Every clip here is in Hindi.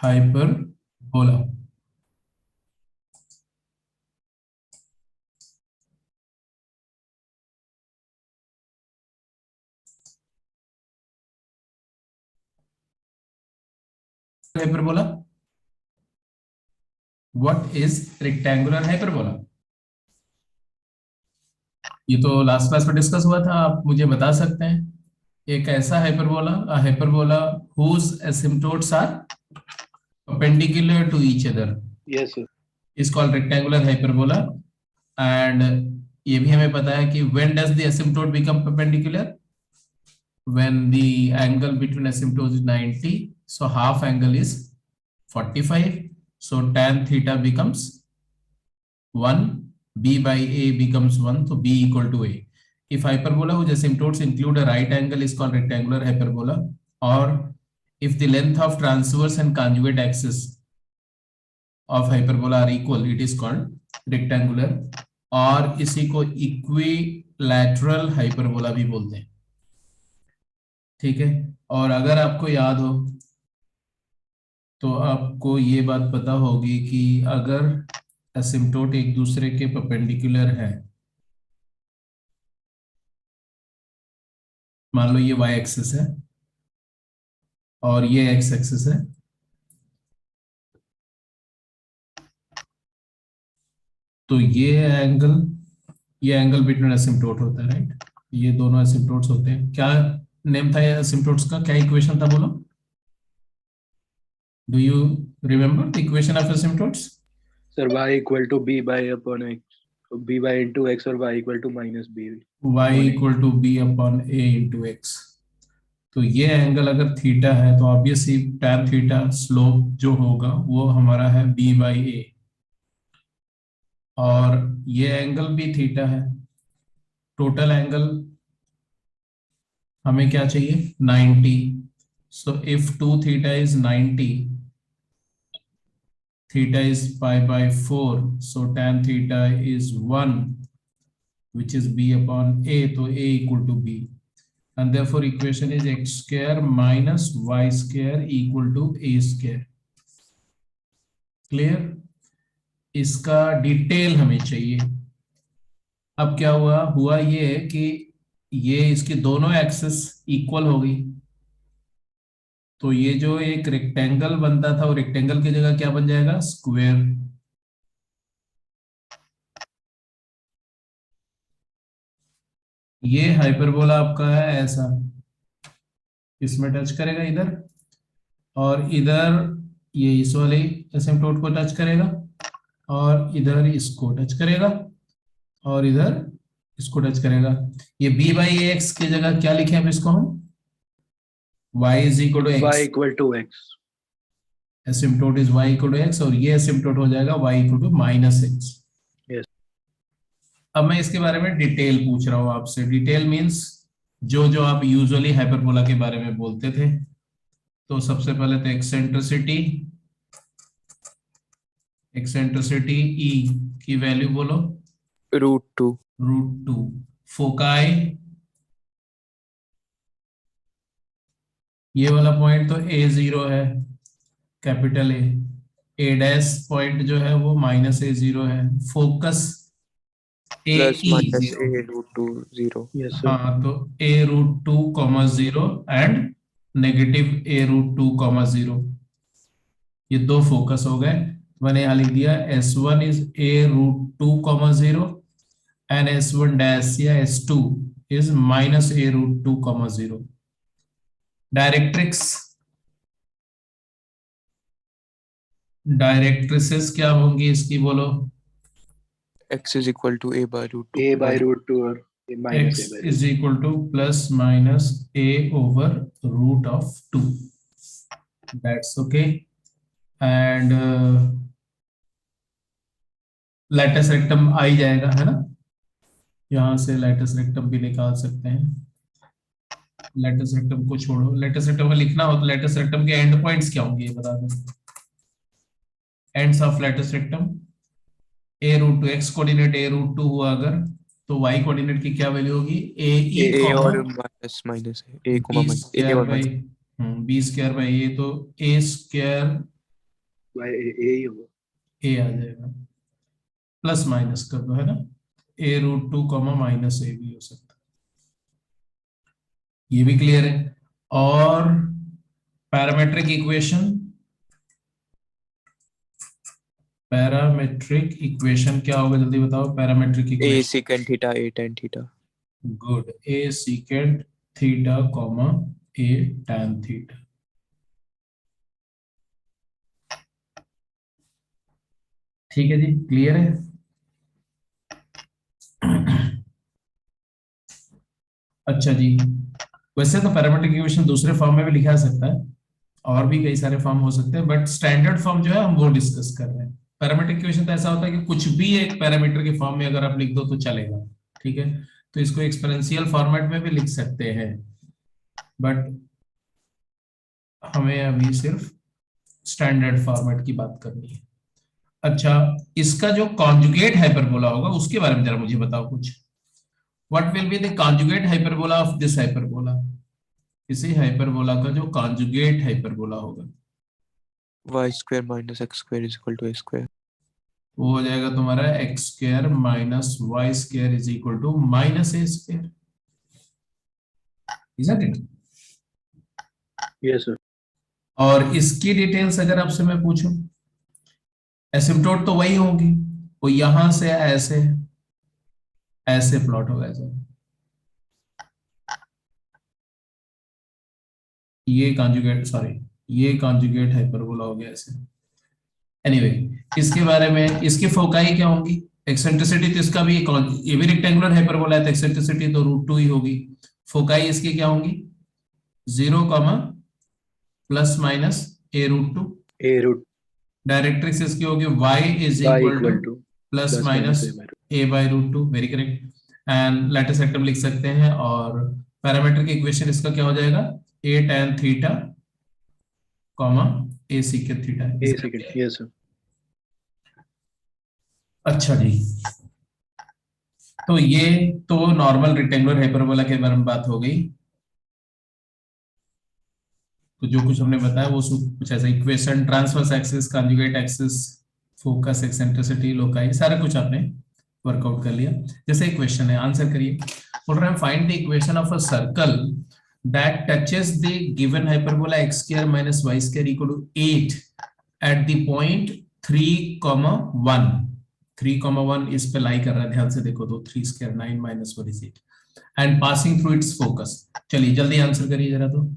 Hyperbola. Hyperbola, what is rectangular hyperbola? ये तो लास्ट क्लास में डिस्कस हुआ था, आप मुझे बता सकते हैं। एक ऐसा hyperbola whose asymptotes are perpendicular to each other Yes, sir. is called rectangular hyperbola. And ये भी हमें पता है कि when does the asymptote become perpendicular? When the angle between asymptotes is 90, so half angle is 45, so tan theta becomes 1, b by a becomes 1, so b equal to a. If hyperbola whose asymptotes include a right angle is called rectangular hyperbola, or if the length of transverse and conjugate axis of hyperbola are equal, it is called rectangular, और इसी को इक्विलैटरल हाइपरबोला भी बोलते हैं। ठीक है, और अगर आपको याद हो तो आपको ये बात पता होगी कि अगर एसिम्प्टोट एक दूसरे के परपेंडिकुलर है, मान लो ये y एक्सिस है और ये x एक्सिस है, तो ये एंगल बिटवीन एसिम्प्टोट होता है, राइट? ये दोनों एसिम्प्टोट्स होते हैं। क्या नेम था ये एसिम्प्टोट्स का, क्या इक्वेशन था बोलो? Do you remember the equation of asymptotes? Sir, y equal to b by upon x. So b by into x or y equal to minus b. y equal to B upon A into X. तो ये एंगल अगर थीटा है तो ऑब्वियसली tan थीटा स्लोप जो होगा वो हमारा है b बाई ए, और ये एंगल भी थीटा है। टोटल एंगल हमें क्या चाहिए? 90। So if 2 theta is 90, theta is pi by 4, so tan theta is 1, which is b upon a, so a equal to b, and therefore equation is x square minus y square equal to a square. Clear? इसका डिटेल हमें चाहिए। अब क्या हुआ ये कि ये इसकी दोनों एक्सिस इक्वल हो गई, तो ये जो एक रेक्टेंगल बनता था वो रेक्टेंगल की जगह क्या बन जाएगा? स्क्वायर। ये हाइपरबोला आपका है ऐसा, इसमें टच करेगा इधर, और इधर ये इस वाले एसिम्प्टोट को टच करेगा, और इधर इसको टच करेगा, और इधर इसको टच करेगा। ये b बाई एक्स की जगह क्या लिखे अब इसको हम? y is equal to y X, equal to x. Asymptote is y equal to X, और ये एसिम्प्टोट हो जाएगा y equal to minus X. Yes. अब मैं इसके बारे में डिटेल पूछ रहा हूं आपसे। डिटेल मीन्स जो जो आप यूजुअली हाइपरबोला के बारे में बोलते थे। तो सबसे पहले तो एक्सेंट्रिसिटी ई की वैल्यू बोलो। √2। फोकाई, ये वाला पॉइंट तो A0 है, कैपिटल ए डैश पॉइंट जो है वो माइनस A0 है। Focus √2 Yes, sir. हाँ, तो A√2, 0 एंड नेगेटिव A√2, 0, ये दो फोकस हो गए। मैंने यहाँ लिख दिया S1 is A√2, 0 and S1 dash या S2 is minus A√2, 0। Directrices क्या होंगी इसकी बोलो? x is equal to a by √2. a by √2 or a minus x a by is equal to plus minus a over √2. That's okay. And latus rectum आ ही जाएगा, है ना? यहां से लैटिस रेक्टम भी निकाल सकते हैं। लैटिस रेक्टम को छोड़ो, लैटिस रेक्टम का लिखना हो तो लैटिस रेक्टम के एंड पॉइंट्स क्या होंगे ये बता दो। Ends of lattice rectum A√2, x coordinate A√2 हुआ अगर, तो y कोऑर्डिनेट की क्या वैल्यू होगी? a और minus a, b square by a, तो a स्क्वायर by a ही होगा। ए आ जाएगा, प्लस माइनस कर दो, है ना, a√2 कॉमा माइनस ए भी हो सकता है, ये भी क्लियर है। और पैरामेट्रिक इक्वेशन, पैरामेट्रिक इक्वेशन क्या होगा जल्दी बताओ, parametric A equation. secant theta, A tan theta. Good, A secant theta comma A tan theta. ठीक है जी, क्लियर है। अच्छा जी, वैसे तो पैरामेट्रिक इक्वेशन दूसरे फॉर्म में भी लिखा जा सकता है, और भी कई सारे फॉर्म हो सकते हैं, बट स्टैंडर्ड फॉर्म जो है हम वो डिस्कस कर रहे हैं। पैरामेट्रिक इक्वेशन तो ऐसा होता है कि कुछ भी एक पैरामीटर के फॉर्म में अगर आप लिख दो तो चलेगा, ठीक है। तो इसको एक्सपोनेंशियल फॉर्मेट में भी लिख सकते हैं, बट हमें अभी सिर्फ स्टैंडर्ड फॉर्मेट की बात करनी है। अच्छा, इसका जो कॉन्जुगेट हाइपरबोला होगा उसके बारे में जरा मुझे बताओ कुछ। What will be the conjugate hyperbola of this hyperbola, इसी हाइपरबोला का जो कॉन्जुगेट हाइपरबोला होगा Y square minus x square is equal to A square. तो वो हो जाएगा तुम्हारा X square minus Y square is equal to minus A square, isn't it. yes sir, और इसकी डिटेल्स अगर आपसे मैं पूछूं, एसिम्पटोट तो वही होगी, वो यहां से ऐसे ऐसे प्लॉट होगा ऐसा, ये कॉन्जुगेट, सॉरी ये कॉन्जुगेट हाइपरबोला हो गया ऐसे। एनीवे, इसके बारे में, इसकी फोकाई क्या होंगी, एक्सेंट्रिसिटी तो इसका भी ये भी रेक्टेंगुलर हाइपरबोला है तो एक्सेंट्रिसिटी तो √2 ही होगी। फोकाई इसकी क्या होंगी, 0 comma plus minus a√2। a root directrix इसकी होगी y इज y equal to equal to plus plus minus minus a by root। a/√2, very correct. And latus rectum लिख सकते हैं, और पैरामीट्रिक इक्वेशन इसका क्या हो जाएगा, a tan theta comma a secant theta. a secant, yes sir, अच्छा जी, तो ये तो नॉर्मल रेक्टेंगुलर हाइपरबोला के बारे में बात हो गई। तो जो कुछ हमने बताया वो कुछ ऐसा, equation, transverse axis, conjugate axis, focus, eccentricity, loci, सारा कुछ आपने वर्कआउट कर लिया। जैसे एक क्वेश्चन है, आंसर करिए। बोल रहे हैं find the equation of a circle that touches the given hyperbola x square minus y square equal to 8 at the point 3,1। 3,1 इस पे लाई कर रहा है, ध्यान से देखो तो 3 square 9 minus 1 is 8 and passing through it's focus. चलिए जल्दी आंसर करिए जरा तो।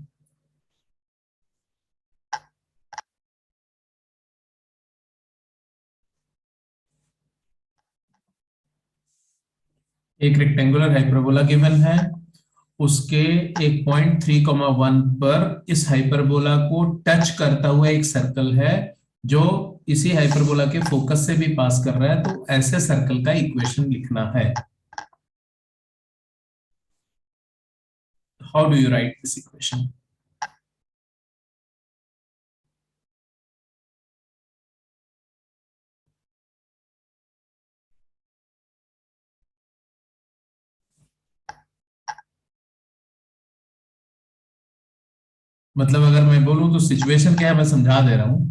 एक रेक्टेंगुलर हाइपरबोला गिवन है, उसके एक पॉइंट 3,1 पर इस हाइपरबोला को टच करता हुआ एक सर्कल है जो इसी हाइपरबोला के फोकस से भी पास कर रहा है, तो ऐसे सर्कल का इक्वेशन लिखना है। How do you right this equation? मतलब अगर मैं बोलूं तो सिचुएशन क्या है, मैं समझा दे रहा हूं।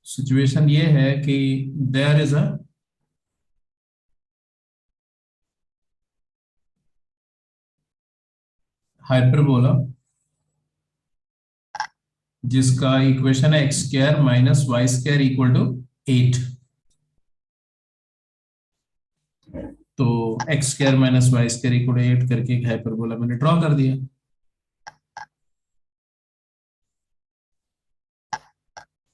सिचुएशन ये है कि देयर इज अ हाइपरबोला जिसका इक्वेशन है x square minus Y square equal to 8। तो X square minus Y square equal to 8 करके एक हाइपरबोला मैंने ड्रॉ कर दिया।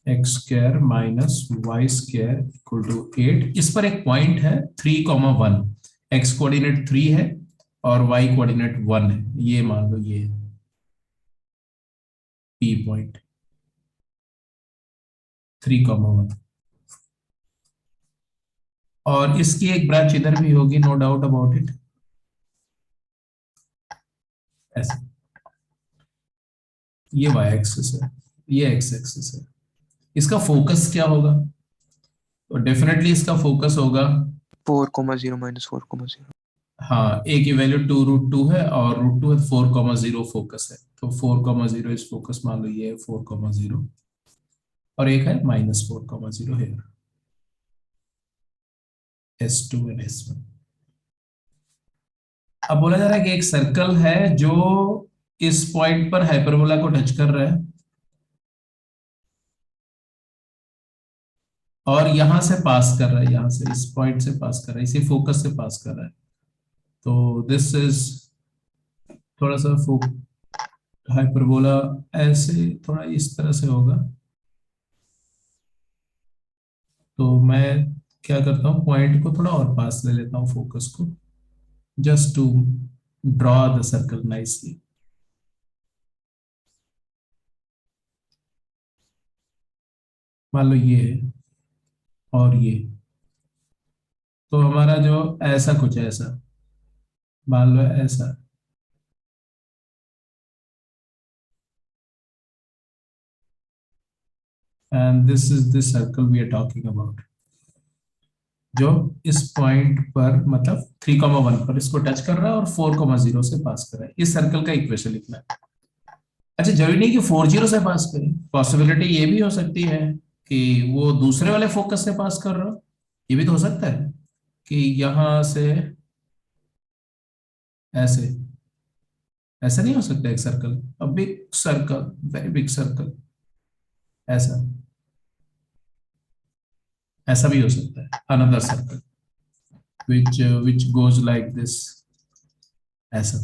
X square minus Y square equal to 8, इस पर एक पॉइंट है 3,1, एक्स कोऑर्डिनेट 3 है और वाई कोऑर्डिनेट 1 है, ये मान लो ये पी पॉइंट 3,1, और इसकी एक ब्रांच इधर भी होगी, नो डाउट अबाउट इट। ऐसे ये वाई एक्सिस है, ये एक्स एक्सिस है। इसका फोकस क्या होगा? तो डेफिनेटली इसका फोकस होगा 4,0 minus 4,0. हाँ, ए की वैल्यू 2√2 है और √2 है, 4,0 फोकस है, तो 4,0 इस फोकस मान लो, ये है 4,0। और एक है -4,0 here, S2 and S1। अब बोला जा रहा है कि एक सर्कल है जो इस पॉइंट पर हाइपरबोला को टच कर रहा है और यहां से पास कर रहा है, यहां से इस पॉइंट से पास कर रहा है, इसी फोकस से पास कर रहा है। तो दिस इज थोड़ा सा हाइपरबोला ऐसे थोड़ा इस तरह से होगा। तो मैं क्या करता हूँ, पॉइंट को थोड़ा और पास ले लेता हूँ, फोकस को, just to draw the circle nicely. मान लो ये है और ये, तो हमारा जो ऐसा कुछ है, ऐसा मान लो ऐसा, and this is the circle we are talking about, जो इस पॉइंट पर मतलब 3,1 पर इसको टच कर रहा है और 4,0 से पास कर रहा है। इस सर्कल का इक्वेशन लिखना है। अच्छा, जरूरी नहीं कि 40 से पास करे, पॉसिबिलिटी ये भी हो सकती है कि वो दूसरे वाले फोकस से पास कर रहा हो, ये भी तो हो सकता है कि यहां से ऐसे, ऐसा नहीं हो सकता एक circle, a big circle, very big circle, ऐसा, ऐसा भी हो सकता है, another circle which goes like this, ऐसा।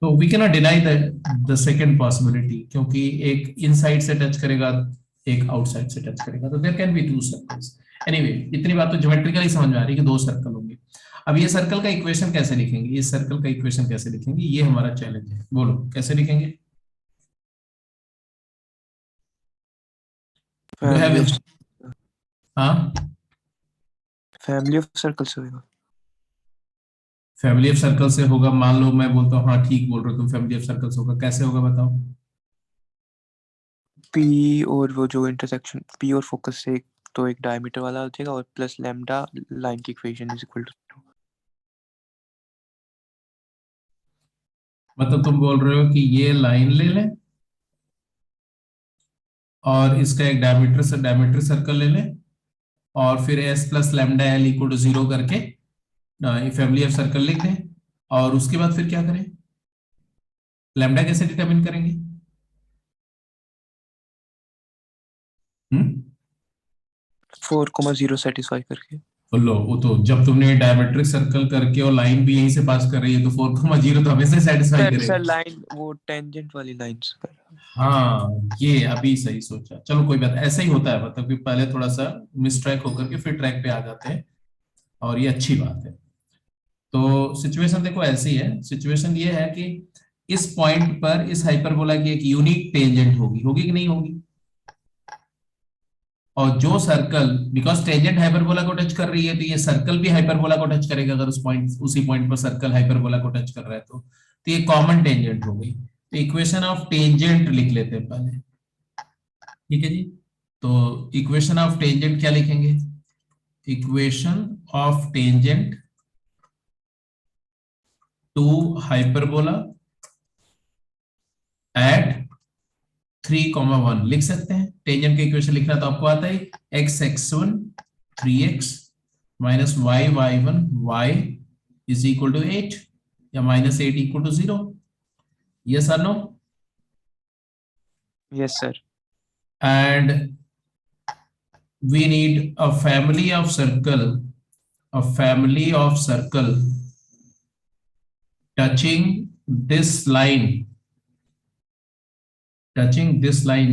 तो we can not deny the second possibility, क्योंकि एक इनसाइड से टच करेगा, एक आउटसाइड से टच करेगा, तो there can be two circles. Anyway, इतनी बात तो ज्योमेट्रिकली समझ में आ रही है कि दो सर्कल होंगे। अब ये सर्कल का इक्वेशन कैसे लिखेंगे, इस सर्कल का इक्वेशन कैसे लिखेंगे, ये हमारा चैलेंज है। बोलो कैसे लिखेंगे? Do you have family it? Of हाँ, फैमिली ऑफ सर्कल्स होगा। फैमिली ऑफ सर्कल से होगा। मान लो मैं बोलता हूँ हाँ ठीक बोल रहे हो तुम, फैमिली ऑफ सर्कल्स होगा, कैसे होगा बताओ? पी और वो जो इंटरसेक्शन पी और फोकस से तो एक डायमीटर वाला हो जाएगा, और प्लस लैम्डा लाइन की इक्वेशन इज इक्वल टू। मतलब तुम बोल रहे हो कि ये लाइन ले लें और इसका एक डायमीटर सर्कल ले लें और फिर S plus lambda L equal to 0 करके फैमिली ऑफ सर्कल लिख दें, और उसके बाद फिर क्या करें? लैम्डा कैसे डिटरमिन करेंगे? हम्म 4,0 सेटिस्फाई करके। तो लो, वो तो जब तुमने डायमेट्रिक सर्कल करके और लाइन भी यहीं से पास कर रही है, तो 4,0 तो हमेशा सेटिस्फाई सर करेगा। लाइन वो टेंजेंट वाली लाइंस पर। हाँ, ये अभी सही सोचा। चलो कोई बात, ऐसा ही होता है, मतलब कि पहले थोड़ा सा मिसट्रैक होकर के फिर ट्रैक पे आ जाते हैं, और ये अच्छी बात है। तो सिचुएशन देखो ऐसी है, सिचुएशन ये है कि इस पॉइंट पर इस हाइपरबोला की एक यूनिक टेंजेंट होगी, होगी कि नहीं होगी? और जो सर्कल, बिकॉज टेंजेंट हाइपरबोला को टच कर रही है, तो ये सर्कल भी हाइपरबोला को टच करेगा, अगर उसी पॉइंट पर सर्कल हाइपरबोला को टच कर रहा है तो ये कॉमन टेंजेंट हो गई। तो इक्वेशन ऑफ टेंजेंट लिख लेते हैं पहले, ठीक है जी। तो इक्वेशन ऑफ टेंजेंट क्या लिखेंगे? Equation of tangent to hyperbola at 3,1 लिख सकते हैं। टेंजेंट का इक्वेशन लिखना तो आपको आता है, x(x1) 3x minus y(y1) y is equal to 8 या -8 इक्वल टू 0। यस और no? Yes sir. And we need a family of circle, touching this line,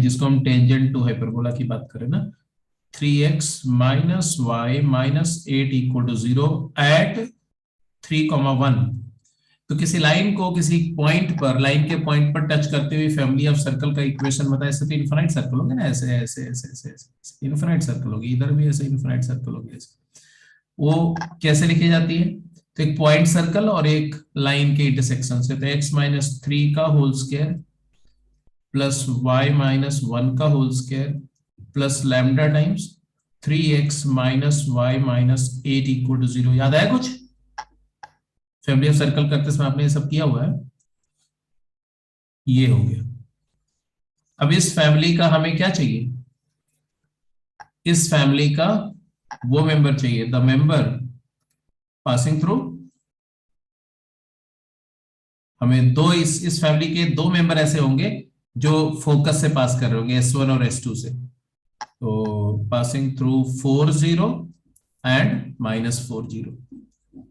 जिसको हम टेंजेंट टू हाइपरबोला की बात करें ना, 3x minus y minus 8 equal to 0 at 3,1। तो किसी लाइन को किसी पॉइंट पर, लाइन के पॉइंट पर टच करते हुए फैमिली ऑफ सर्कल का इक्वेशन बताए। ऐसे तो इनफाइनाइट सर्कल होंगे ना, ऐसे ऐसे ऐसे ऐसे ऐसे इनफाइनाइट सर्कल होगी, इधर भी ऐसे इनफाइनाइट सर्कल होगी ऐसे। वो कैसे लिखी जाती है? तो एक पॉइंट सर्कल और एक लाइन के इंटरसेक्शन से, तो x माइनस 3 का whole square plus y minus 1 का whole square plus lambda times 3x minus y minus 8 equal to 0। याद आया कुछ? फैमिली ऑफ सर्कल करते समय आपने ये सब किया हुआ है, ये हो गया। अब इस फैमिली का हमें क्या चाहिए? इस फैमिली का वो मेंबर चाहिए, द मेंबर पासिंग थ्रू, हमें दो इस फैमिली के दो मेंबर ऐसे होंगे जो फोकस से पास कर रहे होंगे, S1 और S2 से। तो पासिंग थ्रू 4 0 एंड -4 0।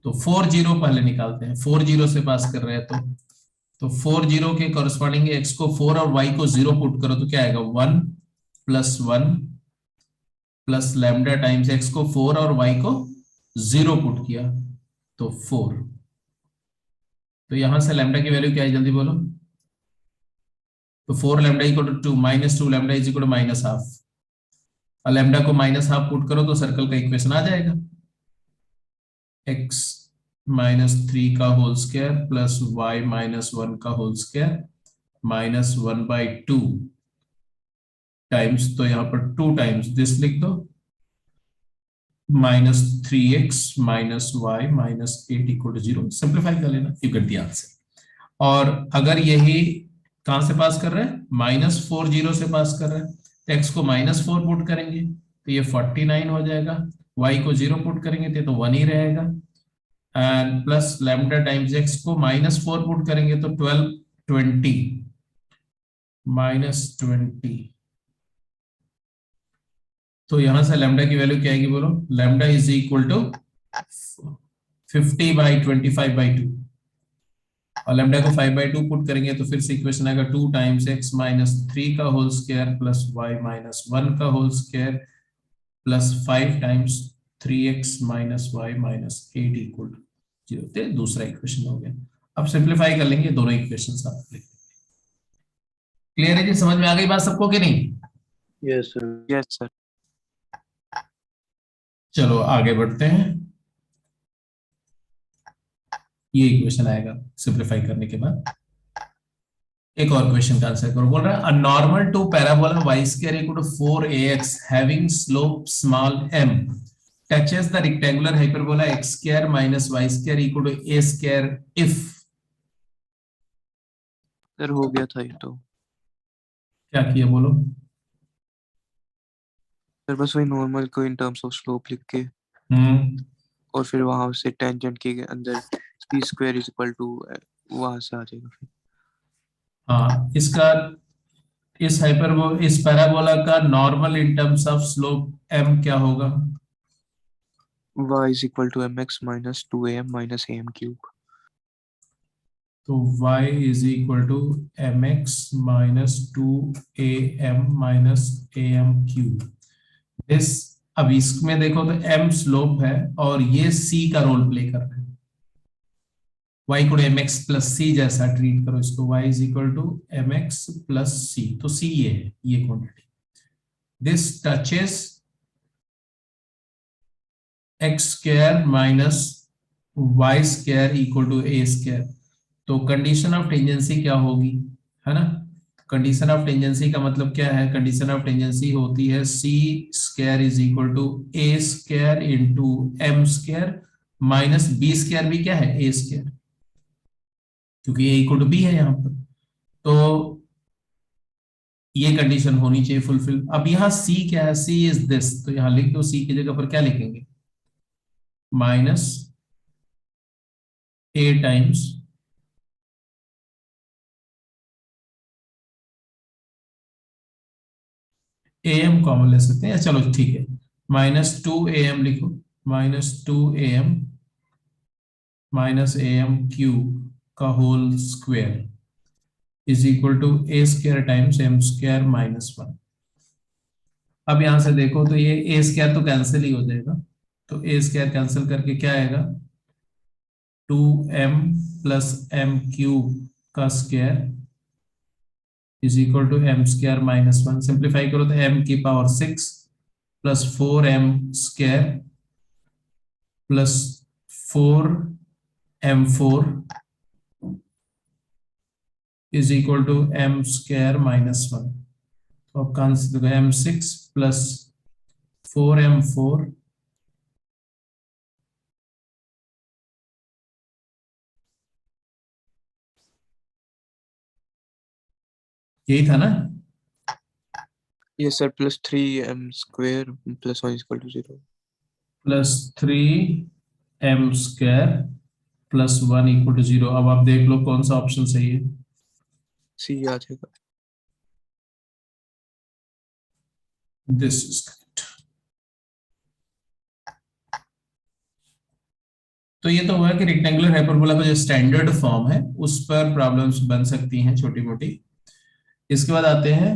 तो 4 0 पहले निकालते हैं, 4 0 से पास कर रहे हैं तो 4 0 के कॉरस्पॉन्डिंग x को 4 और y को 0 पुट करो तो क्या आएगा, 1 + 1 प्लस लैम्डा टाइम्स x को 4 और y को 0 पुट किया तो 4। तो यहां से लैम्डा की वैल्यू क्या है, जल्दी बोलो। तो 4 lambda equal to 2 -2 lambda is equal to -12, और लैम्डा को -12 पुट करो तो सर्कल का इक्वेशन आ जाएगा, x -3 का होल स्क्वायर प्लस y -1 का होल स्क्वायर -1/2 टाइम्स, तो यहाँ पर 2 टाइम्स दिस लिख दो, -3x -y -8 equal to 0। Simplify कर लेना, यू गेट द आंसर। और अगर यही कहां से पास कर रहे हैं, -4 0 से पास कर रहे हैं, तो x को -4 पुट करेंगे तो ये 49 हो जाएगा, y को 0 पुट करेंगे तो 1 ही रहेगा, and plus lambda times x को -4 पुट करेंगे तो 12 20 -20। तो यहां से लैम्डा की वैल्यू क्या आएगी बोलो, लैम्डा इज इक्वल टू 50/25/2, और लैम्डा को 5/2 पुट करेंगे तो फिर से इक्वेशन आएगा 2 टाइम्स x -3 का होल स्क्वायर प्लस y -1 का whole square plus 5 times 3x -y -8 equal to 0। तो दूसरा इक्वेशन हो गया। अब सिंप्लीफाई कर लेंगे दोनों इक्वेशन साथ में। क्लियर है जी, समझ में आ गई बात सबको कि नहीं? Yes, sir. Yes sir. चलो आगे बढ़ते हैं। ये इक्वेशन आएगा सिंप्लीफाई करने के बाद। एक और क्वेश्चन का आंसर करो। बोल रहा है a normal to parabola y square equal to 4ax having slope small m touches the rectangular hyperbola x square minus y square equal to a square if। Sir हो गया था ये तो। क्या किया बोलो? सर बस वही नॉर्मल को इन टर्म्स ऑफ स्लोप लिख के और फिर वहां से टेंजेंट के अंदर p square is equal to वहां से आ जाएगा फिर। हाँ, इसका इस पैराबोला का normal in terms of slope m क्या होगा? y is equal to mx minus 2am minus am cube. तो y is equal to mx minus 2am minus am cube. इस अब इसमें देखो तो m स्लोप है और ये c का रोल प्ले कर रहा है, y को mx प्लस c जैसा ट्रीट करो इसको, y is equal to mx plus c। तो c ये है, ये quantity, this touches x square minus y square equal to a square. तो कंडीशन ऑफ टेंजेंसी क्या होगी, है ना? कंडीशन ऑफ टेंजेंसी का मतलब क्या है, कंडीशन ऑफ टेंजेंसी होती है c square is equal to a square into m square minus b square भी क्या है, a स्क्वायर, क्योंकि a इक्वल टू b है यहाँ पर। तो ये कंडीशन होनी चाहिए फुलफिल। अब यहाँ c क्या है, c इज दिस, तो यहाँ लिख दो, c की जगह पर क्या लिखेंगे, minus a times am common ले सकते हैं, चलो ठीक है, -2am लिखो, -2am माइनस am क्यूब का whole square is equal to a square times m square -1। अब यहां से देखो तो ये a स्क्वायर तो कैंसिल ही हो जाएगा, तो a स्क्वायर कैंसिल करके क्या आएगा, 2m प्लस m क्यूब का square is equal to m square -1। Simplify करो तो m की power 6 plus 4m square plus 4m4 is equal to m square -1। तो अब कांसिल m6 प्लस 4m4 यही था ना? Yes sir, plus 3m square plus 1 is equal to 0. Plus 3m square plus 1 equal to 0। अब आप देख लो कौन सा ऑप्शन सही है। C आ जाएगा। This is correct. तो ये तो हुआ कि रेक्टेंगुलर हाइपरबोला का जो स्टैंडर्ड फॉर्म है उस पर प्रॉब्लम्स बन सकती हैं छोटी मोटी। इसके बाद आते हैं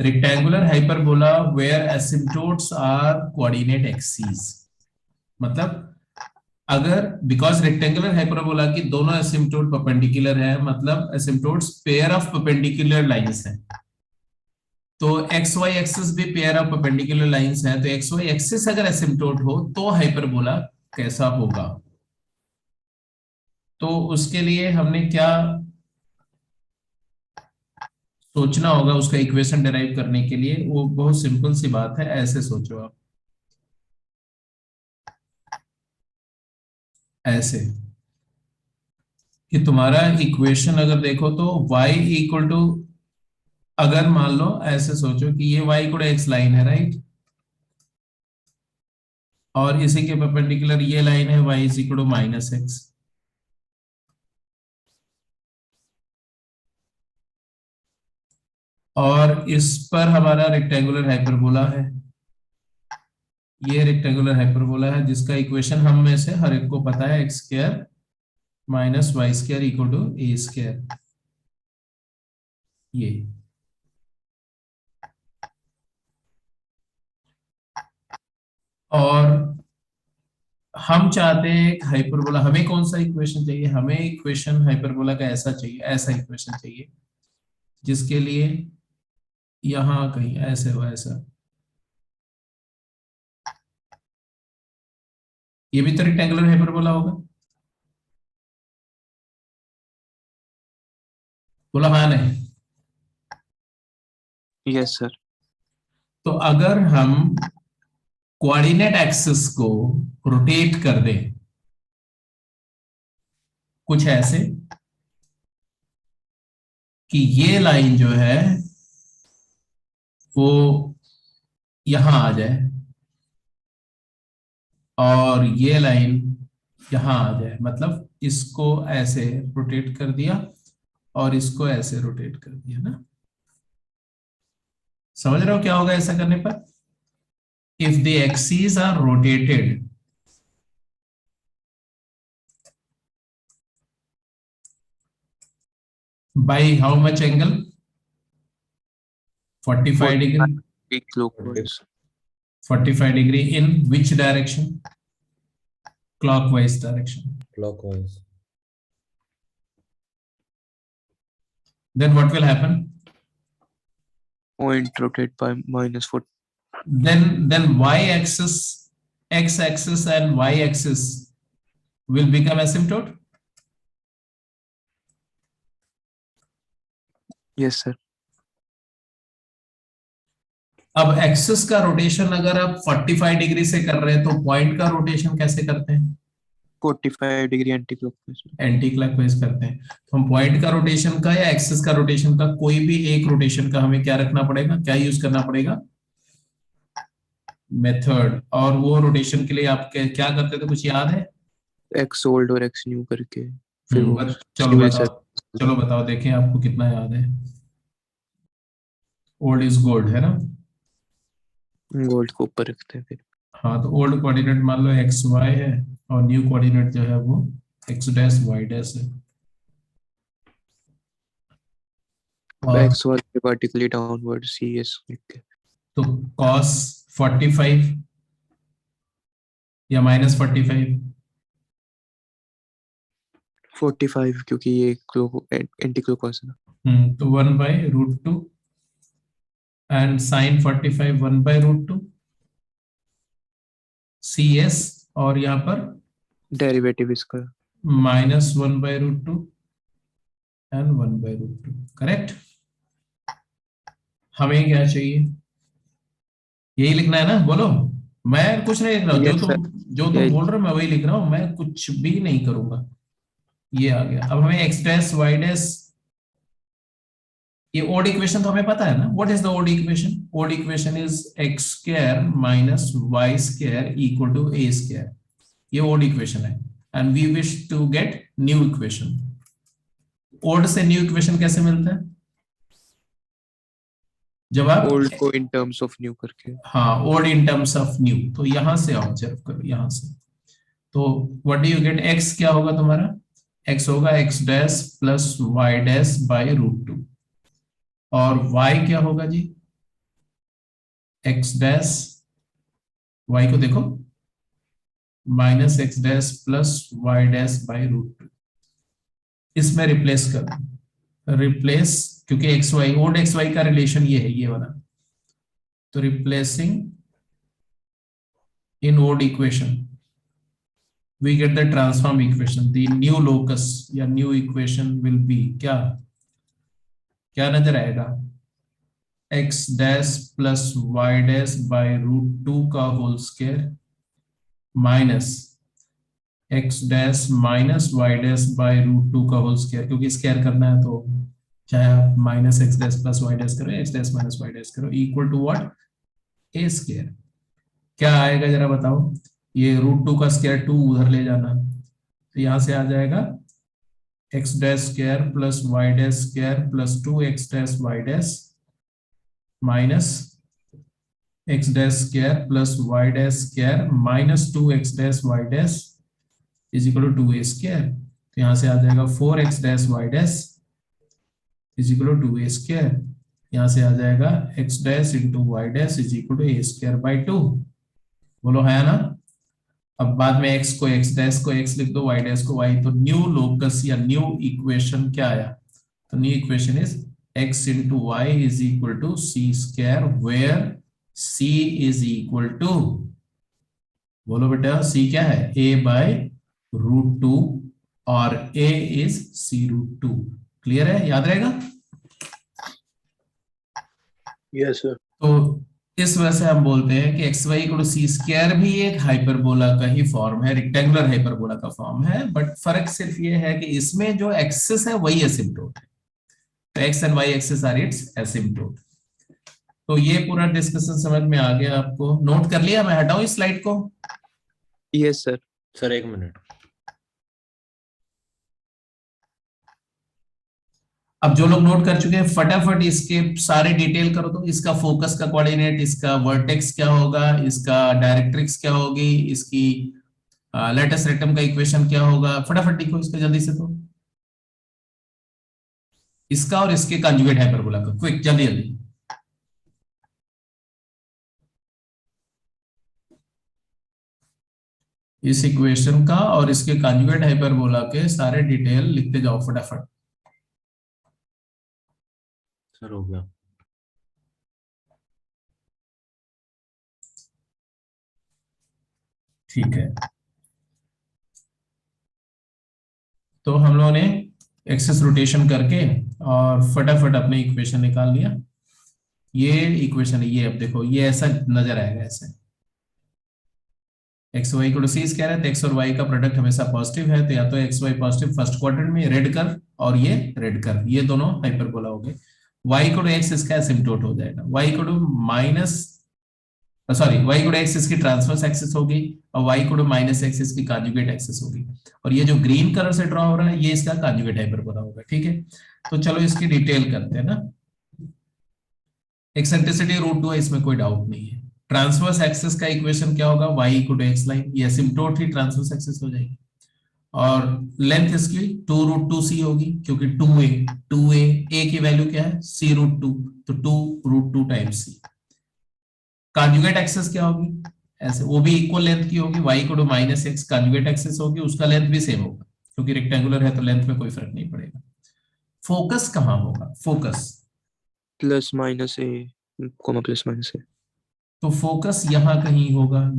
rectangular hyperbola where asymptotes are coordinate axis. मतलब अगर बिकॉज रेक्टेंगुलर हाइपरबोला की दोनों एसिम्पटोट परपेंडिकुलर है, मतलब एसिम्पटोट्स पेयर ऑफ परपेंडिकुलर लाइंस हैं। तो एक्स वाई एक्सिस भी पेयर ऑफ परपेंडिकुलर लाइंस हैं, तो एक्स वाई एक्सिस अगर एसिम्पटोट हो तो हाइपरबोला कैसा होगा। तो उसके लिए हमने क्या सोचना होगा, उसका इक्वेशन डिराइव करने के लिए वो बहुत सिंपल सी बात है। ऐसे सोचो आप, ऐसे कि तुम्हारा इक्वेशन अगर देखो तो y इक्वल टू, अगर मान लो ऐसे सोचो कि ये y इक्वल एक्स लाइन है, राइट, और इसी के परपेंडिकुलर ये लाइन है y is equal to minus x. और इस पर हमारा रेक्टेंगुलर हाइपरबोला है, ये रेक्टेंगुलर हाइपरबोला है जिसका इक्वेशन हम में से हर एक को पता है, x square minus Y square equal to A square. ये और हम चाहते हैं एक हाइपरबोला, हमें कौन सा इक्वेशन चाहिए, हमें इक्वेशन हाइपरबोला का ऐसा चाहिए, ऐसा इक्वेशन चाहिए जिसके लिए यहां कहीं ऐसे हो, ऐसा। ये भी तो रेक्टेंगुलर हाइपरबोला होगा, बोला हाँ नहीं। Yes sir. तो अगर हम कोऑर्डिनेट एक्सिस को रोटेट कर दें कुछ ऐसे कि ये लाइन जो है वो यहां आ जाए और ये लाइन यहां आ जाए, मतलब इसको ऐसे रोटेट कर दिया और इसको ऐसे रोटेट कर दिया ना। समझ रहे हो क्या होगा ऐसा करने पर? If the axis are rotated by how much angle? 45 degree। Clockwise। 45 degree in which direction? Clockwise direction। Clockwise. Then what will happen? Point rotate by -4. Then y-axis, x-axis and y-axis will become asymptote. Yes sir। अब एक्सिस का रोटेशन अगर आप 45 डिग्री से कर रहे हैं तो पॉइंट का रोटेशन कैसे करते हैं? 45 degree anti clockwise. Anti clockwise करते हैं। तो हम पॉइंट का रोटेशन का या एक्सिस का रोटेशन का कोई भी एक रोटेशन का हमें क्या रखना पड़ेगा, क्या यूज करना पड़ेगा? मेथड। और वो रोटेशन के लिए आप क्या करते थे, कुछ याद है? एक्स ओल्ड और एक्स न्यू करके फिर वो चलो बताओ, चलो बताओ, देखें आपको कितना याद है। ओल्ड इज गोल्ड है ना, गोल्ड को ऊपर रखते हैं फिर। हाँ, तो ओल्ड कोऑर्डिनेट मान लो एक्स वाई है और न्यू कोऑर्डिनेट जो है वो एक्स डैश वाई डैश है। X y vertically downward c s लिख के। तो cos 45 या माइनस 45? 45 क्योंकि ये एंटी क्लॉकवाइज है ना। तो 1/√2 एंड sin 45 1/√2 CS, और यहाँ पर डेरिवेटिव इसका माइनस 1/√2 एंड 1/√2। करेक्ट। हमें क्या चाहिए, यही लिखना है ना? बोलो, मैं कुछ नहीं लिख रहा हूँ, Yes, जो तुम बोल रहे हो मैं वही लिख रहा हूँ, मैं कुछ भी नहीं करूंगा। ये आ गया। अब हमें x डैश y डैश ये ओड इक्वेशन तो हमें पता है ना. What is the old equation? Old equation is x square minus y square equal to a square. ये ओड इक्वेशन है and we wish to get new equation. Old से न्यू इक्वेशन कैसे मिलता है? जब आप ओल्ड को इन टर्म्स ऑफ न्यू करके. हाँ, old in terms of new. तो यहां से ऑब्जर्व करो, यहां से. तो what do you get? x क्या होगा तुम्हारा? x होगा x dash plus y dash by root 2. और y क्या होगा जी? x डैश, y को देखो, minus x dash plus y dash by root 2. इसमें रिप्लेस कर, रिप्लेस, क्योंकि x y, old x y का रिलेशन ये है, ये वाला. तो replacing in old equation we get the transform equation. The new locus या new equation will be क्या क्या नजर आएगा? x dash plus y dash by root 2 का whole square minus x dash minus y dash by root 2 का होल स्क्वायर. क्योंकि स्क्वायर करना है तो चाहे आप minus x dash plus y dash करो, x dash minus y dash करो, equal to what? a square. क्या आएगा जरा बताओ? ये रूट 2 का स्क्वायर 2 उधर ले जाना, तो यहां से आ जाएगा x dash square plus y dash square plus 2x dash y dash minus x dash square plus y dash square minus 2x dash y dash is equal to 2a square. तो यहां से आ जाएगा 4x dash y dash is equal to 2a square. यहां से आ जाएगा x dash into y dash is equal to a square by 2. बोलो है ना? अब बाद में x को x डैश को x लिख दो, y डैश को y. तो न्यू लोकस या न्यू इक्वेशन क्या आया? तो new equation is x into y is equal to c square, where c is equal to, बोलो बेटा, c क्या है? a बाय रूट 2 और a is c root 2. Clear है? याद रहेगा? Yes, sir. तो इस वजह से हम बोलते हैं कि x y equal to c square भी एक हाइपरबोला का ही फॉर्म है, रेक्टेंगुलर हाइपरबोला का फॉर्म है. बट फर्क सिर्फ ये है कि इसमें जो एक्सिस है वही एसिम्प्टोट है. तो x and y axis are its asymptote. तो ये पूरा डिस्कशन समझ में आ गया आपको? नोट कर लिया? मैं हटाऊं इस स्लाइड को? Yes sir. सर एक मिनट. अब जो लोग नोट कर चुके हैं फटाफट इसके सारे डिटेल करो. तो इसका फोकस का कोऑर्डिनेट, इसका वर्टेक्स क्या होगा, इसका डायरेक्ट्रिक्स क्या होगी, इसकी लेटस रेक्टम का इक्वेशन क्या होगा, फटाफट लिखो इसको जल्दी से. तो इसका और इसके कंजुगेट हाइपरबोला का क्विक, जल्दी जल्दी. इस इक्वेशन का और इसके कंजुगेट हाइपरबोला के सारे डिटेल लिखते जाओ फटाफट. सर हो गया. ठीक है, तो हम लोगों ने एक्सेस रोटेशन करके और फटाफट अपने इक्वेशन निकाल लिया. ये इक्वेशन है, ये अब देखो, ये ऐसा नजर आएगा ऐसे. X y equal to c square है, तो एक्स और वाई का प्रोडक्ट हमेशा पॉजिटिव है. तो या तो x y positive first quadrant में, रेड कर्व, और ये रेड कर्व, ये दोनों हाइपरबोला हो गए. वाई इक्वल टू एक्स इसका एसिम्प्टोट हो जाएगा. Y equal to minus, sorry, y equal to x इसकी ट्रांसवर्स एक्सिस होगी और y equal to minus x इसकी कॉन्जुगेट एक्सिस होगी. और ये जो ग्रीन कलर से ड्रॉ हो रहा है ये इसका कॉन्जुगेट हाइपरबोला होगा. ठीक है, तो चलो इसकी डिटेल करते हैं ना. एक्सेंट्रिसिटी रूट 2 है, इसमें कोई डाउट नहीं है. ट्रांसवर्स एक्सिस का इक्वेशन क्या होगा? y equal to x line, ये एसिम्प्टोट ही ट्रांसवर्स एक्सिस हो जाएगी. और लेंथ इसकी 2 रूट 2 सी होगी, क्योंकि 2a a की वैल्यू क्या है? c रूट 2, तो 2 root 2 times c. Conjugate axis क्या होगी? ऐसे, वो भी इक्वल लेंथ की होगी. y equal to minus x conjugate axis होगी, उसका लेंथ भी सेम होगा, क्योंकि रेक्टेंगुलर है तो लेंथ में कोई फर्क नहीं पड़ेगा. फोकस कहां होगा? फोकस प्लस माइनस ए, कॉमा प्लस माइनस ए. तो फोकस यहां कहीं होगा,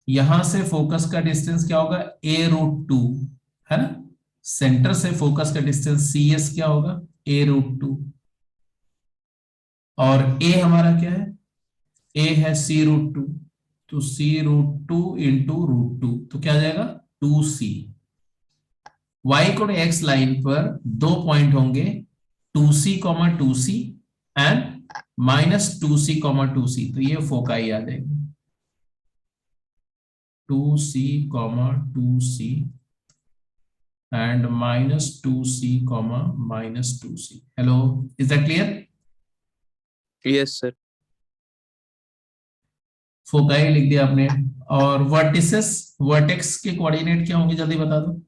यहां से फोकस का डिस्टेंस क्या होगा? a रूट 2 है ना. सेंटर से फोकस का डिस्टेंस cs क्या होगा? a root 2. और a हमारा क्या है? a है c रूट 2, तो c रूट 2 इंटू रूट 2, तो क्या आ जाएगा? 2c. y को एक्स लाइन पर 2 पॉइंट होंगे 2c, 2c and -2c, 2c, तो ये फोकाई आ जाएगी 2c, 2c and -2c, -2c. Hello, is that clear? Yes sir. Foci लिख दिया आपने। और वर्टिसेस, वर्टेक्स के कोऑर्डिनेट क्या होंगे जल्दी बता दो।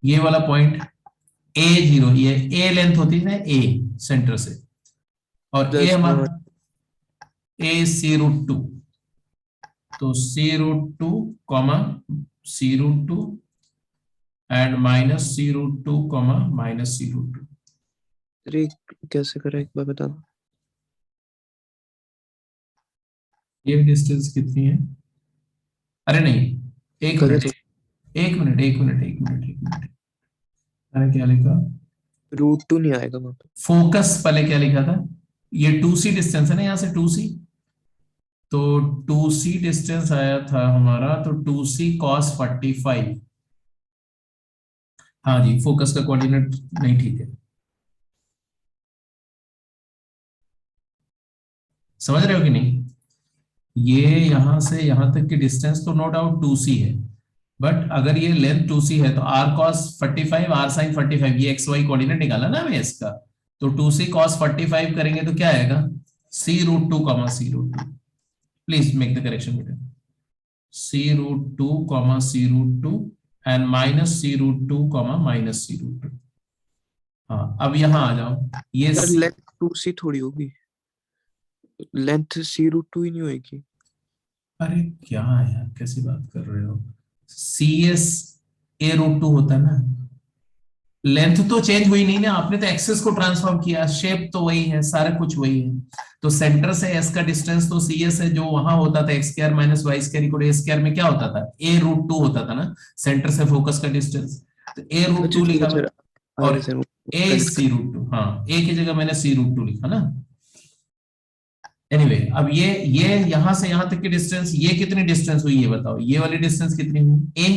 ये वाला पॉइंट A0, ये A लेंथ होती है ना, A सेंटर से, और A हमारा AC√2, तो C√2, C√2 and -C√2, -C√2। अरे कैसे करें, एक बार बता दो। ये डिस्टेंस कितनी है? अरे नहीं, एक गलत मिनट, एक मिनट, एक मिनट, एक मिनट, एक मिनट, मैंने क्या लिखा? √2 नहीं आएगा वहां पे। फोकस पहले क्या लिखा था? ये 2c डिस्टेंस है ना, यहां से 2c, तो 2c डिस्टेंस आया था हमारा, तो 2c cos 45। हाँ जी, फोकस का कोऑर्डिनेट नहीं ठीक है, समझ रहे हो कि नहीं? ये यहां से यहां तक की डिस्टेंस तो नो डाउट 2c है, बट अगर ये लेंथ 2c है तो r cos 45, r sin 45, ये xy कोऑर्डिनेट निकाला ना हमें इसका, तो 2c cos 45 करेंगे तो क्या आएगा? C√2, C√2। Please make the correction बेटा। C√2, C√2 and -C√2, -C√2। हाँ, अब यहां आ जाओ, ये यार लेंथ 2c थोड़ी होगी, लेंथ C√2 ही नहीं होगी। अरे क्या है यार, कैसी बात कर रहे हो? CS A√2 होता है ना, लेंथ तो चेंज हुई नहीं ना, आपने तो एक्सेस को ट्रांसफॉर्म किया, शेप तो वही है, सारा कुछ वही है। तो सेंटर से S का डिस्टेंस तो CS है, जो वहां होता था x² - y² = a² में क्या होता था? A√2 होता था ना, सेंटर से फोकस का डिस्टेंस, तो A√2 लिखा मैंने, और A C√2, हाँ A की जगह मैंने C√2 लिखा ना। एनीवे, अब ये यहां से यहां तक की डिस्टेंस, ये कितनी डिस्टेंस हुई ये बताओ, ये वाली डिस्टेंस कितनी हुई? A,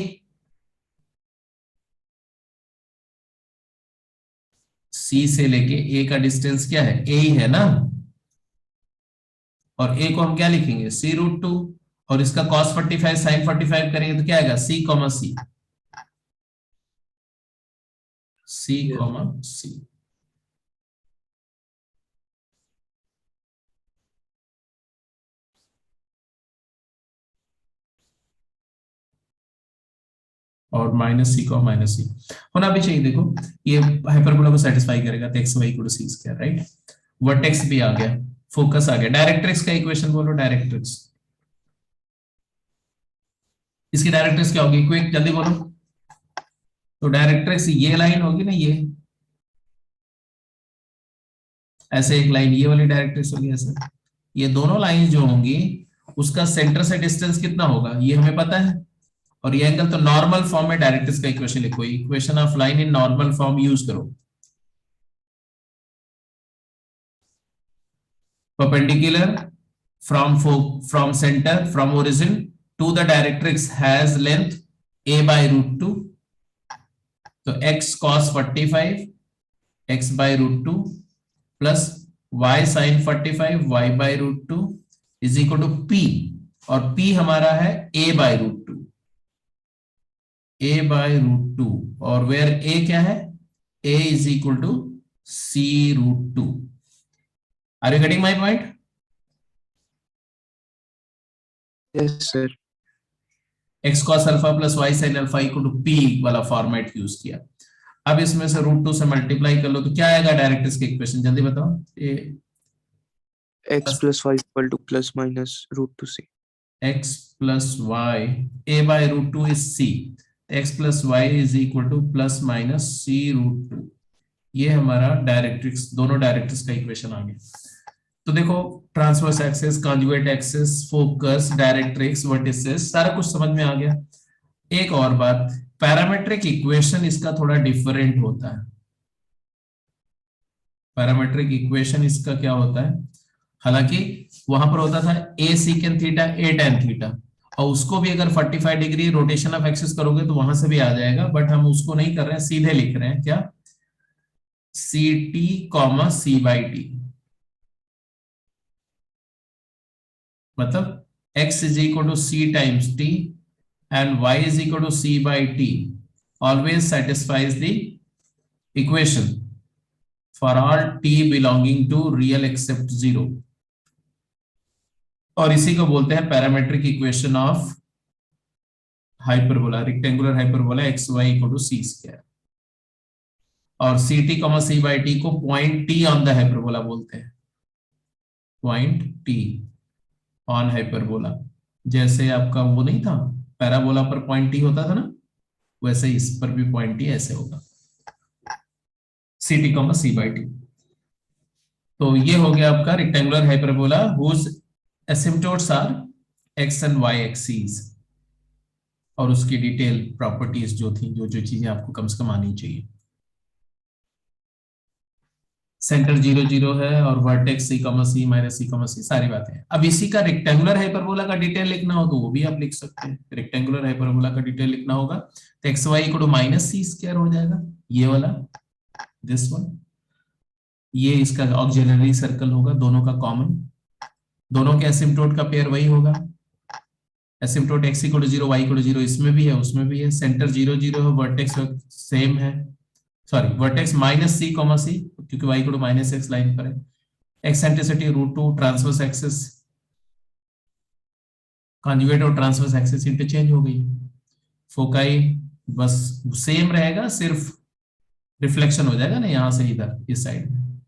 C से लेके A का डिस्टेंस क्या है? A ही है ना, और A को हम क्या लिखेंगे? C√2, और इसका cos 45 sin 45 करेंगे तो क्या आएगा? C, C। और -C, -C होना भी चाहिए। देखो ये हाइपरबोला को सेटिस्फाई करेगा, तो xy = c², राइट? वर्टेक्स भी आ गया, फोकस आ गया। डायरेक्ट्रिक्स का इक्वेशन बोलो, डायरेक्ट्रिक्स, इसकी डायरेक्ट्रिक्स क्या होगी? क्विक जल्दी बोलो। तो डायरेक्ट्रिक्स ये लाइन होगी ना, ये ऐसे एक लाइन, ये वाली डायरेक्ट्रिक्स होगी ऐसे, ये दोनों लाइन जो होंगी उसका सेंटर से डिस्टेंस कितना होगा ये हमें पता है, और ये एंगल, तो नॉर्मल फॉर्म में डायरेक्ट्रिक्स का इक्वेशन लिखो, equation of line in normal form use करो। Perpendicular from center, from origin to the directrix has length a/√2, तो x cos 45 x/√2 plus y sin 45 y/√2 is equal to p, और p हमारा है a/√2, a/√2, और वेयर a क्या है? a is equal to C√2। Are you getting my point? Yes sir. x cos alpha plus y sin alpha equal to p वाला फॉर्मेट यूज किया। अब इसमें से √2 से मल्टीप्लाई कर लो तो क्या आएगा डायरेक्ट्रिक्स का इक्वेशन, जल्दी बताओ। x + y = ±√2c। x plus y, a/√2 is c, x plus y is equal to ± c√2, ये हमारा डायरेक्ट्रिक्स, दोनों डायरेक्ट्रिक्स का इक्वेशन आ गया। तो देखो, transverse axis, conjugate axis, focus, directrix, vertices, सारा कुछ समझ में आ गया। एक और बात, पैरामेट्रिक इक्वेशन इसका थोड़ा डिफरेंट होता है। पैरामेट्रिक इक्वेशन इसका क्या होता है, हालांकि वहां पर होता था a secant theta a tan theta, और उसको भी अगर 45 डिग्री रोटेशन ऑफ एक्सिस करोगे तो वहां से भी आ जाएगा, बट हम उसको नहीं कर रहे हैं, सीधे लिख रहे हैं क्या, c t comma c by t, मतलब x is equal to c times t and y is equal to c by t always satisfies the equation for all t belonging to real except 0, और इसी को बोलते हैं parametric equation of hyperbola, rectangular hyperbola x y equal to c square, और c t comma c by t को point t on the hyperbola बोलते हैं, पॉइंट टी ऑन हाइपरबोला। जैसे आपका वो नहीं था पैराबोला पर पॉइंट टी होता था ना, वैसे इस पर भी पॉइंट टी ऐसे होगा, c t comma c by t. तो ये हो गया आपका rectangular hyperbola whose asymptotes are x and y axes, और उसकी डिटेल प्रॉपर्टीज जो थी, जो जो चीजें आपको कम से कम आनी चाहिए। सेंटर 0 0 है और वर्टेक्स सी कॉमा सी माइनस सी कॉमा सी, सारी बातें हैं। अब इसी का रेक्टेंगुलर हाइपरबोला का डिटेल लिखना हो तो वो भी आप लिख सकते हैं। रेक्टेंगुलर हाइपरबोला का डिटेल लिखना होगा तो x y equal to minus c square हो जाएगा, ये वाला, दिस वन, ये इसका ऑक्सिलरी सर्कल होगा, दोनों का कॉमन, दोनों के एसिम्पटोट का पेयर वही होगा, asymptote x equal to 0 y equal to 0 इसमें भी है उसमें भी है, सेंटर 0 0 है, वर्टेक्स सेम है, sorry vertex minus c comma c क्योंकि y equal to minus x line पर है, एक्सेंट्रिसिटी √2, ट्रांसवर्स एक्सिस, कॉन्जुगेट और ट्रांसवर्स एक्सिस इंटरचेंज हो गई, फोकाई बस सेम रहेगा, सिर्फ रिफ्लेक्शन हो जाएगा ना यहाँ से इधर इस साइड में,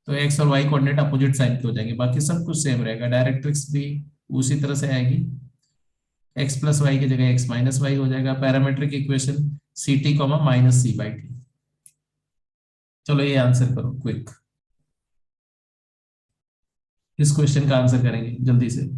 तो x और y कोऑर्डिनेट अपोजिट साइड के हो जाएंगे, बाकी सब कुछ सेम रहेगा, डायरेक्ट्रिक्स भी उसी तरह से आएगी, x प्लस वाई की जगह x माइनस वाई हो जाएगा, parametric equation c t comma minus c by t. चलो ये आंसर करो क्विक, इस क्वेश्चन का आंसर करेंगे जल्दी से।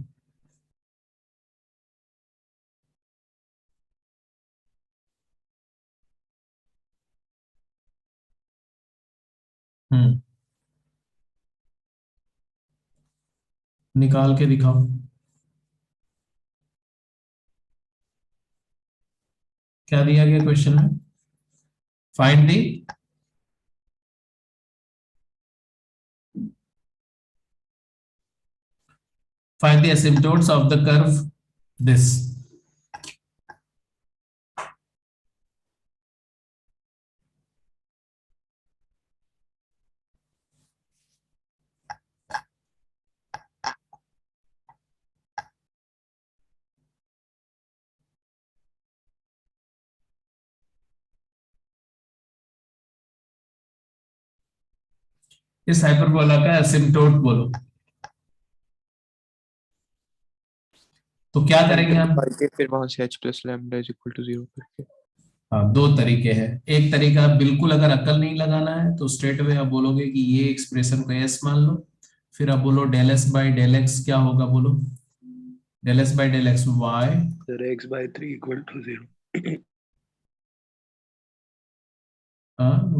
निकाल के दिखाओ, क्या दिया गया क्वेश्चन में, find the find the asymptotes of the curve this, इस हाइपरबोला का एसिम्पटोट बोलो, तो क्या करेंगे हम, फिर वहां से h plus lambda is equal to 0 करके। हाँ दो तरीके हैं, एक तरीका बिल्कुल अगर अकल नहीं लगाना है तो स्ट्रेट वे आप बोलोगे कि ये एक्सप्रेशन को s मान लो, फिर आप बोलो del s by del x क्या होगा, बोलो del s by del x y, sir x by 3 equal to 0।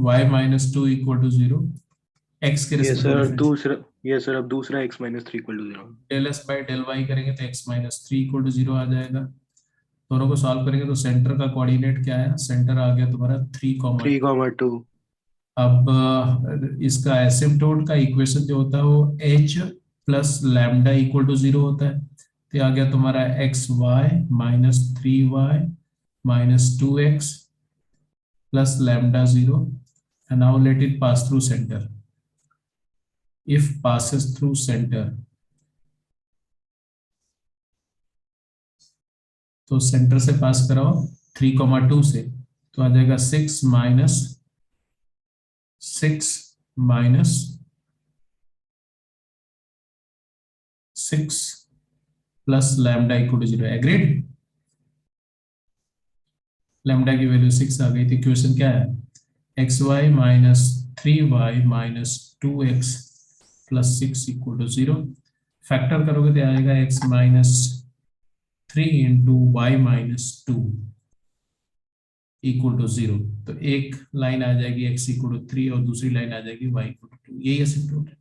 y minus 2 equal to 0, x के ये सर रिस्पेक्ट दूसरा, ये सर अब दूसरा x minus 3 equal to 0। Del s by del y करेंगे तो x माइनस 3 इक्वल टू 0 आ जाएगा, दोनों को सॉल्व करेंगे तो सेंटर का कोऑर्डिनेट क्या है, सेंटर आ गया तुम्हारा 3,2। अब इसका एसिम्पटोट का इक्वेशन जो होता है वो h plus lambda equal to 0 होता है, तो आ गया तुम्हारा x y minus 3y minus 2x plus lambda 0, and now let it pass through center. If passes through center, तो सेंटर से पास कराओ 3,2 से, तो आ जाएगा 6 minus 6 plus lambda equal to 0, agreed. Lambda की वैल्यू 6 आ गई थी, क्वेश्चन क्या है, x y minus 3y minus 2x plus 6 equal to 0, factor करोगे तो आएगा x minus 3 into y minus 2 equal to 0, तो एक लाइन आ जाएगी x इक्वल टू 3 और दूसरी लाइन आ जाएगी y इक्वल टू 2, यही एसिम्पटोट है।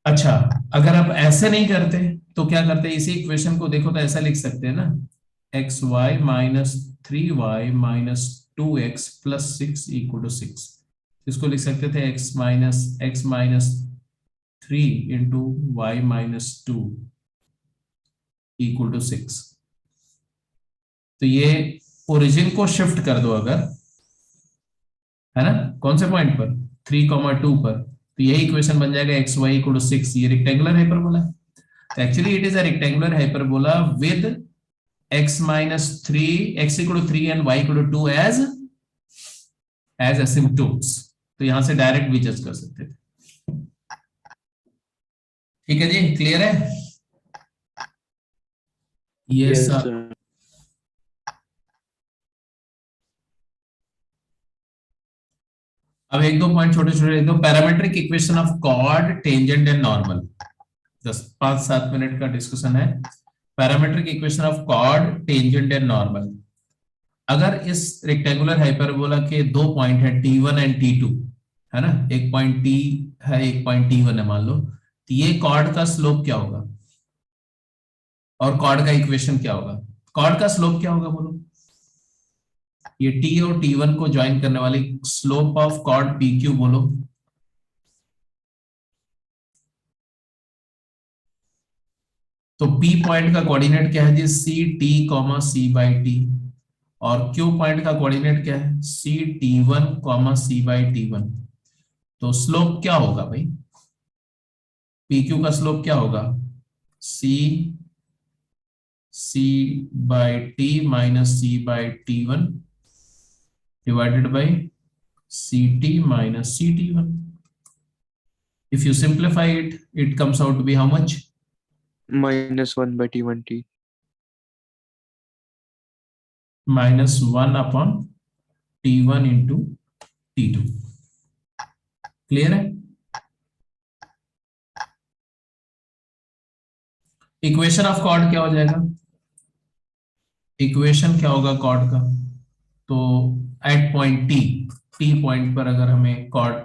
अच्छा अगर आप ऐसे नहीं करते तो क्या करते, इसी इक्वेशन को देखो तो ऐसा लिख सकते हैं ना, x y minus 3y minus 2x plus 6 equal to 6। इसको लिख सकते थे x minus 3 into y minus 2 equal to 6। तो ये ओरिजिन को शिफ्ट कर दो अगर, है ना, कौन से पॉइंट पर, 3,2 पर, तो यही इक्वेशन बन जाएगा एक्स वाई इक्वल टू 6। ये रेक्टेंगुलर हाइपरबोला है, तो actually it is a rectangular hyperbola with x minus 3, x equal to 3 and y equal to 2 as asymptotes. तो यहां से डायरेक्ट भी जज कर सकते थे। ठीक है जी, क्लियर है? ये Yes, सब sir. अब एक दो पॉइंट छोटे छोटे लिख दो। Parametric equation of chord, tangent and normal, 5-7 minute का डिस्कशन है। Parametric equation of chord, tangent and normal. अगर इस रेक्टेंगुलर हाइपरबोला के दो पॉइंट है T1 एंड T2, है ना, एक पॉइंट T है, एक पॉइंट T1 है मान लो, तो ये कॉर्ड का स्लोप क्या होगा और कॉर्ड का इक्वेशन क्या होगा? कॉर्ड का स्लोप क्या होगा बोलो? ये T और T1 को ज्वाइन करने वाली स्लोप ऑफ कॉर्ड PQ बोलो। तो P पॉइंट का कोऑर्डिनेट क्या है जी? CT, C/T। और Q पॉइंट का कोऑर्डिनेट क्या है? CT1, C/T1। तो स्लोप क्या होगा भाई? PQ का स्लोप क्या होगा? C/T minus C/T1 divided by CT minus CT1. If you simplify it, it comes out to be how much? -1/T1T. Minus 1 upon T1 into T2. Clear है? इक्वेशन ऑफ कॉर्ड क्या हो जाएगा? इक्वेशन क्या होगा कॉर्ड का? तो एट पॉइंट T पॉइंट पर अगर हमें कॉर्ड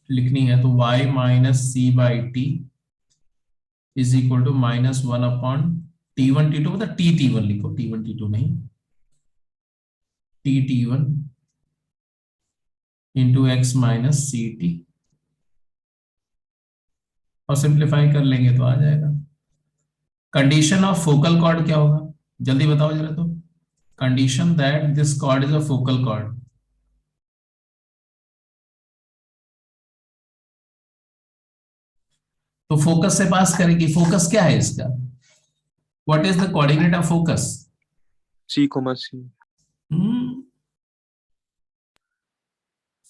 लिखनी है तो y minus C/T is equal to -1 upon T1 T2, मतलब T1 लिखो, T1 T2 नहीं, T1 into x minus CT, और सिंप्लीफाई कर लेंगे तो आ जाएगा। कंडीशन ऑफ फोकल कॉर्ड क्या होगा? जल्दी बताओ जरा। तो condition that this cord is a focal cord, तो फोकस से पास करेगी। फोकस क्या है इसका? What is the coordinate of focus? C, C.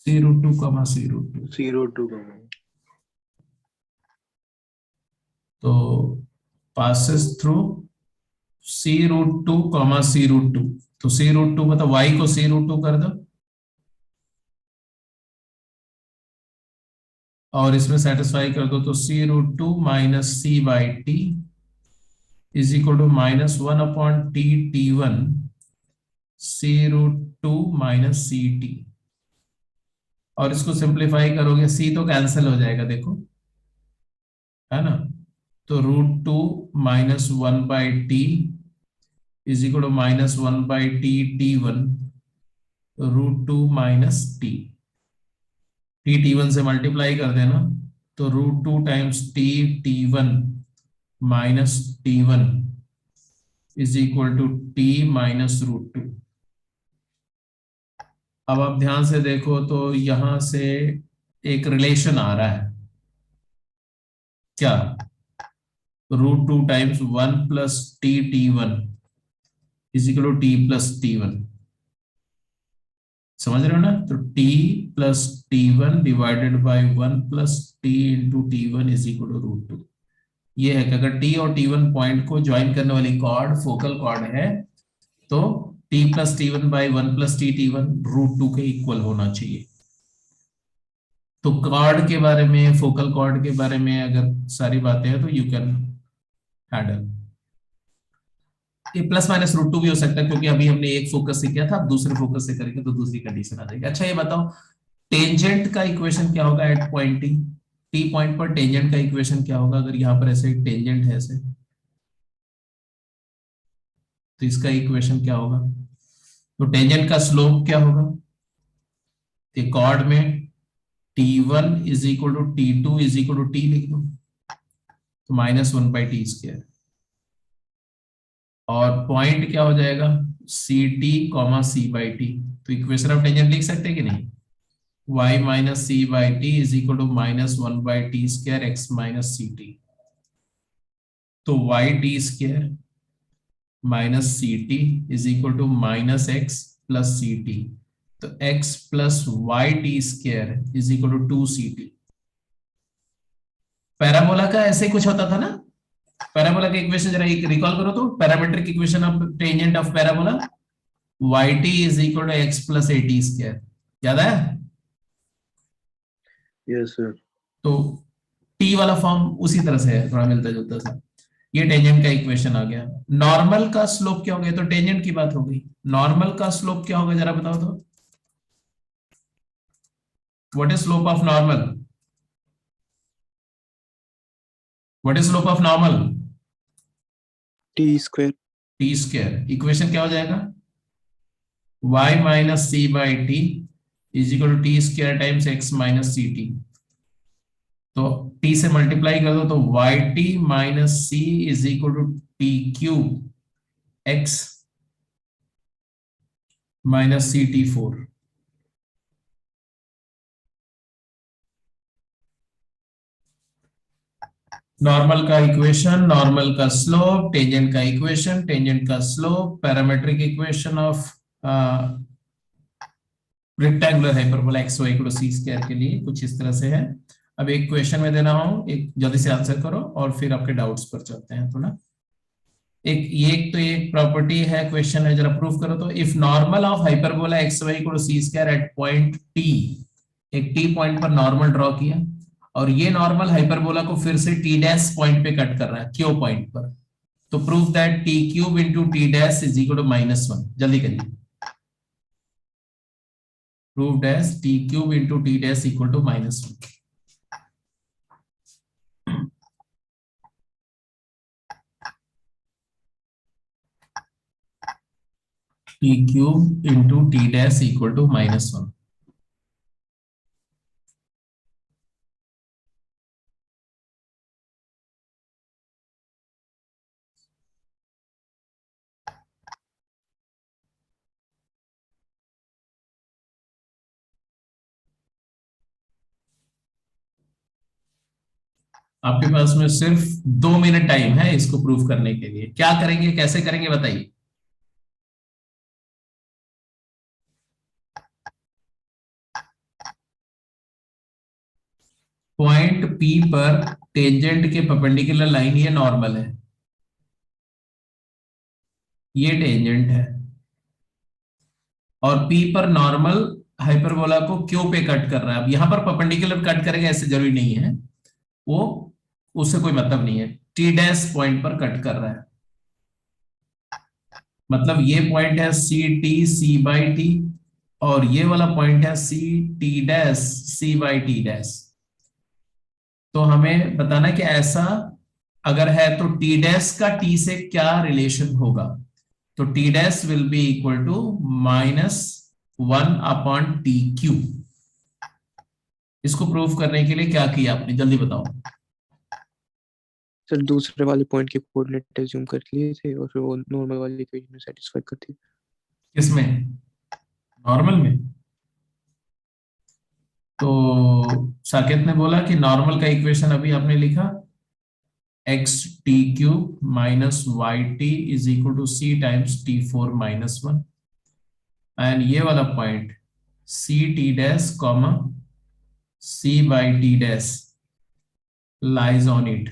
C√2, C√2। 0 2. तो passes through C√2, C√2। तो C√2 मतलब y को C√2 कर दो और इसमें सेटिस्फाई कर दो, तो C√2 minus C/T is equal to -1 upon T1 C√2 minus CT, और इसको सिंप्लीफाई करोगे C तो कैंसिल हो जाएगा, देखो, है ना, तो √2 minus 1/T is equal to -1/T T1 √2 minus T। T1 से मल्टीप्लाई कर देना, तो √2 times T1 minus T1 is equal to T minus √2। अब आप ध्यान से देखो तो यहां से एक रिलेशन आ रहा है, क्या? √2 times 1 plus T1 is equal to T plus T1। समझ रहे हो ना? तो T plus T1 divided by 1 plus T into T1 is equal to √2। ये है कि अगर T और T1 पॉइंट को ज्वाइन करने वाली कॉर्ड फोकल कॉर्ड है तो T plus T1 by 1 plus T1 √2 के इक्वल होना चाहिए। तो कॉर्ड के बारे में, फोकल कॉर्ड के बारे में अगर सारी बातें हैं तो यू कैन हैंडल। ये प्लस माइनस √2 भी हो सकता है, क्योंकि अभी हमने एक फोकस से किया था, अब दूसरे फोकस से करेंगे तो दूसरी कंडीशन आ जाएगी। अच्छा ये बताओ टेंजेंट का इक्वेशन क्या होगा at point T? T point पर टेंजेंट का इक्वेशन क्या होगा? अगर यहाँ पर ऐसे टेंजेंट है ऐसे, तो इसका इक्वेशन क्या होगा? तो टेंजेंट का स्लोप क्या होगा? तो कॉर्ड में T1 is equal to T2 is equal to T लिख दो, तो -1/t²। और पॉइंट क्या हो जाएगा? CT, C/T। तो इक्वेशन ऑफ टेंजेंट लिख सकते हैं कि नहीं? y minus c by t is equal to -1/t² x minus ct। तो yt square minus ct is equal to -x plus ct। तो x plus yt square is equal to 2ct। Parabola का ऐसे कुछ होता था ना? पैराबोला का इक्वेशन जरा एक रिकॉल करो तो, parametric equation of tangent of parabola, yt is equal to x plus at²। याद है? Yes, sir. तो टी वाला फॉर्म उसी तरह से है, थोड़ा मिलता जुलता सा। ये टेंजेंट का इक्वेशन आ गया। नॉर्मल का स्लोप क्या हो गया? तो टेंजेंट की बात हो गई। नॉर्मल का स्लोप क्या होगा जरा बताओ तो। What is slope of normal? What is slope of normal? t²। t²। Equation क्या हो जाएगा? y minus c by t is equal to t² times x minus ct। तो t से मल्टीप्लाई कर दो तो yt minus c is equal to t³ x minus ct4। Normal का इक्वेशन, नॉर्मल का स्लोप, टेंजेंट का इक्वेशन, टेंजेंट का slope, parametric equation of rectangular hyperbola xy equal to c² के लिए कुछ इस तरह से है। अब एक क्वेश्चन में देना हूं, एक जल्दी से आंसर करो और फिर आपके डाउट्स पर चलते हैं थोड़ा। एक प्रॉपर्टी है, क्वेश्चन है, जरा प्रूफ करो तो। If normal of hyperbola xy equal to c² at point t, एक t पॉइंट पर नॉर्मल ड्रॉ किया और ये नॉर्मल हाइपरबोला को फिर से t' पॉइंट पे कट कर रहा है, q पॉइंट पर, तो proof that t³ into t' is equal to -1। जल्दी करिए। Proof that t³ into t' equal to -1। t³ into t' equal to -1। आपके पास में सिर्फ 2 मिनट टाइम है इसको प्रूफ करने के लिए। क्या करेंगे, कैसे करेंगे बताइए। पॉइंट P पर टेंजेंट के परपेंडिकुलर लाइन, ये नॉर्मल है, ये टेंजेंट है, और P पर नॉर्मल हाइपरबोला को Q पे कट कर रहा है। अब यहां पर परपेंडिकुलर कट करेंगे ऐसे जरूरी नहीं है, वो उससे कोई मतलब नहीं है, t' पॉइंट पर कट कर रहा है। मतलब ये पॉइंट है CT C/T और ये वाला पॉइंट है CT' C/T'। तो हमें बताना कि ऐसा अगर है तो t' का t से क्या रिलेशन होगा। तो t' will be equal to -1/t³। इसको प्रूफ करने के लिए क्या किया आपने, जल्दी बताओ। सर दूसरे वाले पॉइंट के कोऑर्डिनेट एज्यूम कर लिए थे और फिर वो नॉर्मल वाली इक्वेशन में सेटिस्फाई करती है। किसमें? नॉर्मल में। तो साकेत ने बोला कि नॉर्मल का इक्वेशन अभी आपने लिखा xt³ minus yt is equal to c times t4 minus 1, and ये वाला point ct' comma c/t' lies on it।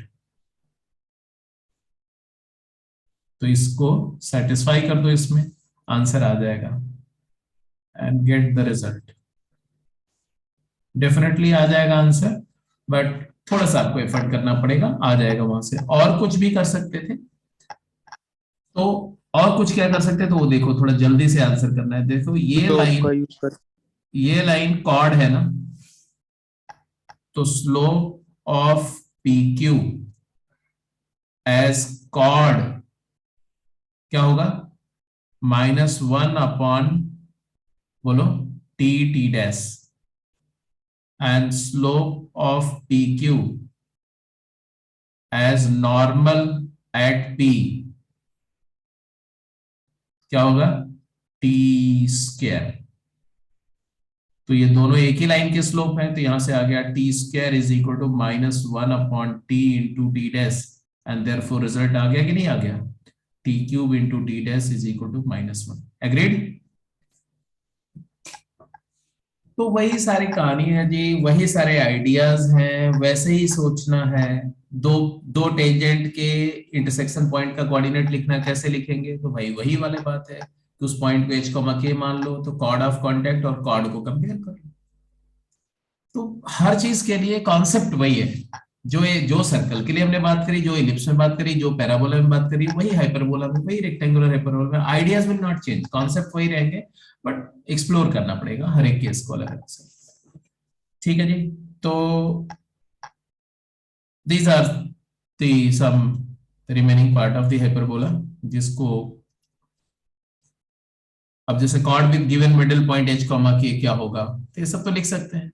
तो इसको सेटिस्फाई कर दो, इसमें आंसर आ जाएगा and get the result. Definitely आ जाएगा आंसर, बट थोड़ा सा आपको एफर्ट करना पड़ेगा, आ जाएगा वहां से। और कुछ भी कर सकते थे, तो और कुछ क्या कर सकते थे, तो वो देखो थोड़ा जल्दी से आंसर करना है। देखो का यूज कर ये लाइन कॉर्ड है ना, तो slope of P Q as कॉड क्या होगा, -1 बोलो T dash, and slope of P Q as normal at P क्या होगा, टी स्क्वायर। तो ये दोनों एक ही लाइन के स्लोप है, तो यहां से आ गया t square is equal to -1/t into t dash, and therefore result आ गया कि नहीं आ गया, t cube into t dash is equal to -1। Agreed? तो वही सारी कहानी है जी, वही सारे आइडियाज हैं, वैसे ही सोचना है। दो टेंजेंट के इंटरसेक्शन पॉइंट का कोऑर्डिनेट लिखना कैसे लिखेंगे, तो भाई वही वाली बात है कि उस पॉइंट को h, k मान लो, तो कॉर्ड ऑफ कांटेक्ट और कॉर्ड को कंपेयर कर लो। तो हर चीज के लिए कॉन्सेप्ट वही है, जो सर्कल के लिए हमने बात करी, जो इलिप्स में बात करी, जो पैराबोला में बात करी, वही हाइपरबोला में, वही रेक्टेंगुलर हाइपरबोला में। Ideas will not change, concept वही रहेंगे, बट एक्सप्लोर करना पड़ेगा हर एक केस को अलग अलग से। ठीक है जी, तो these are the some remaining part of the hyperbola, जिसको अब जैसे cord with given middle point h, k क्या होगा, तो ये सब तो लिख सकते हैं,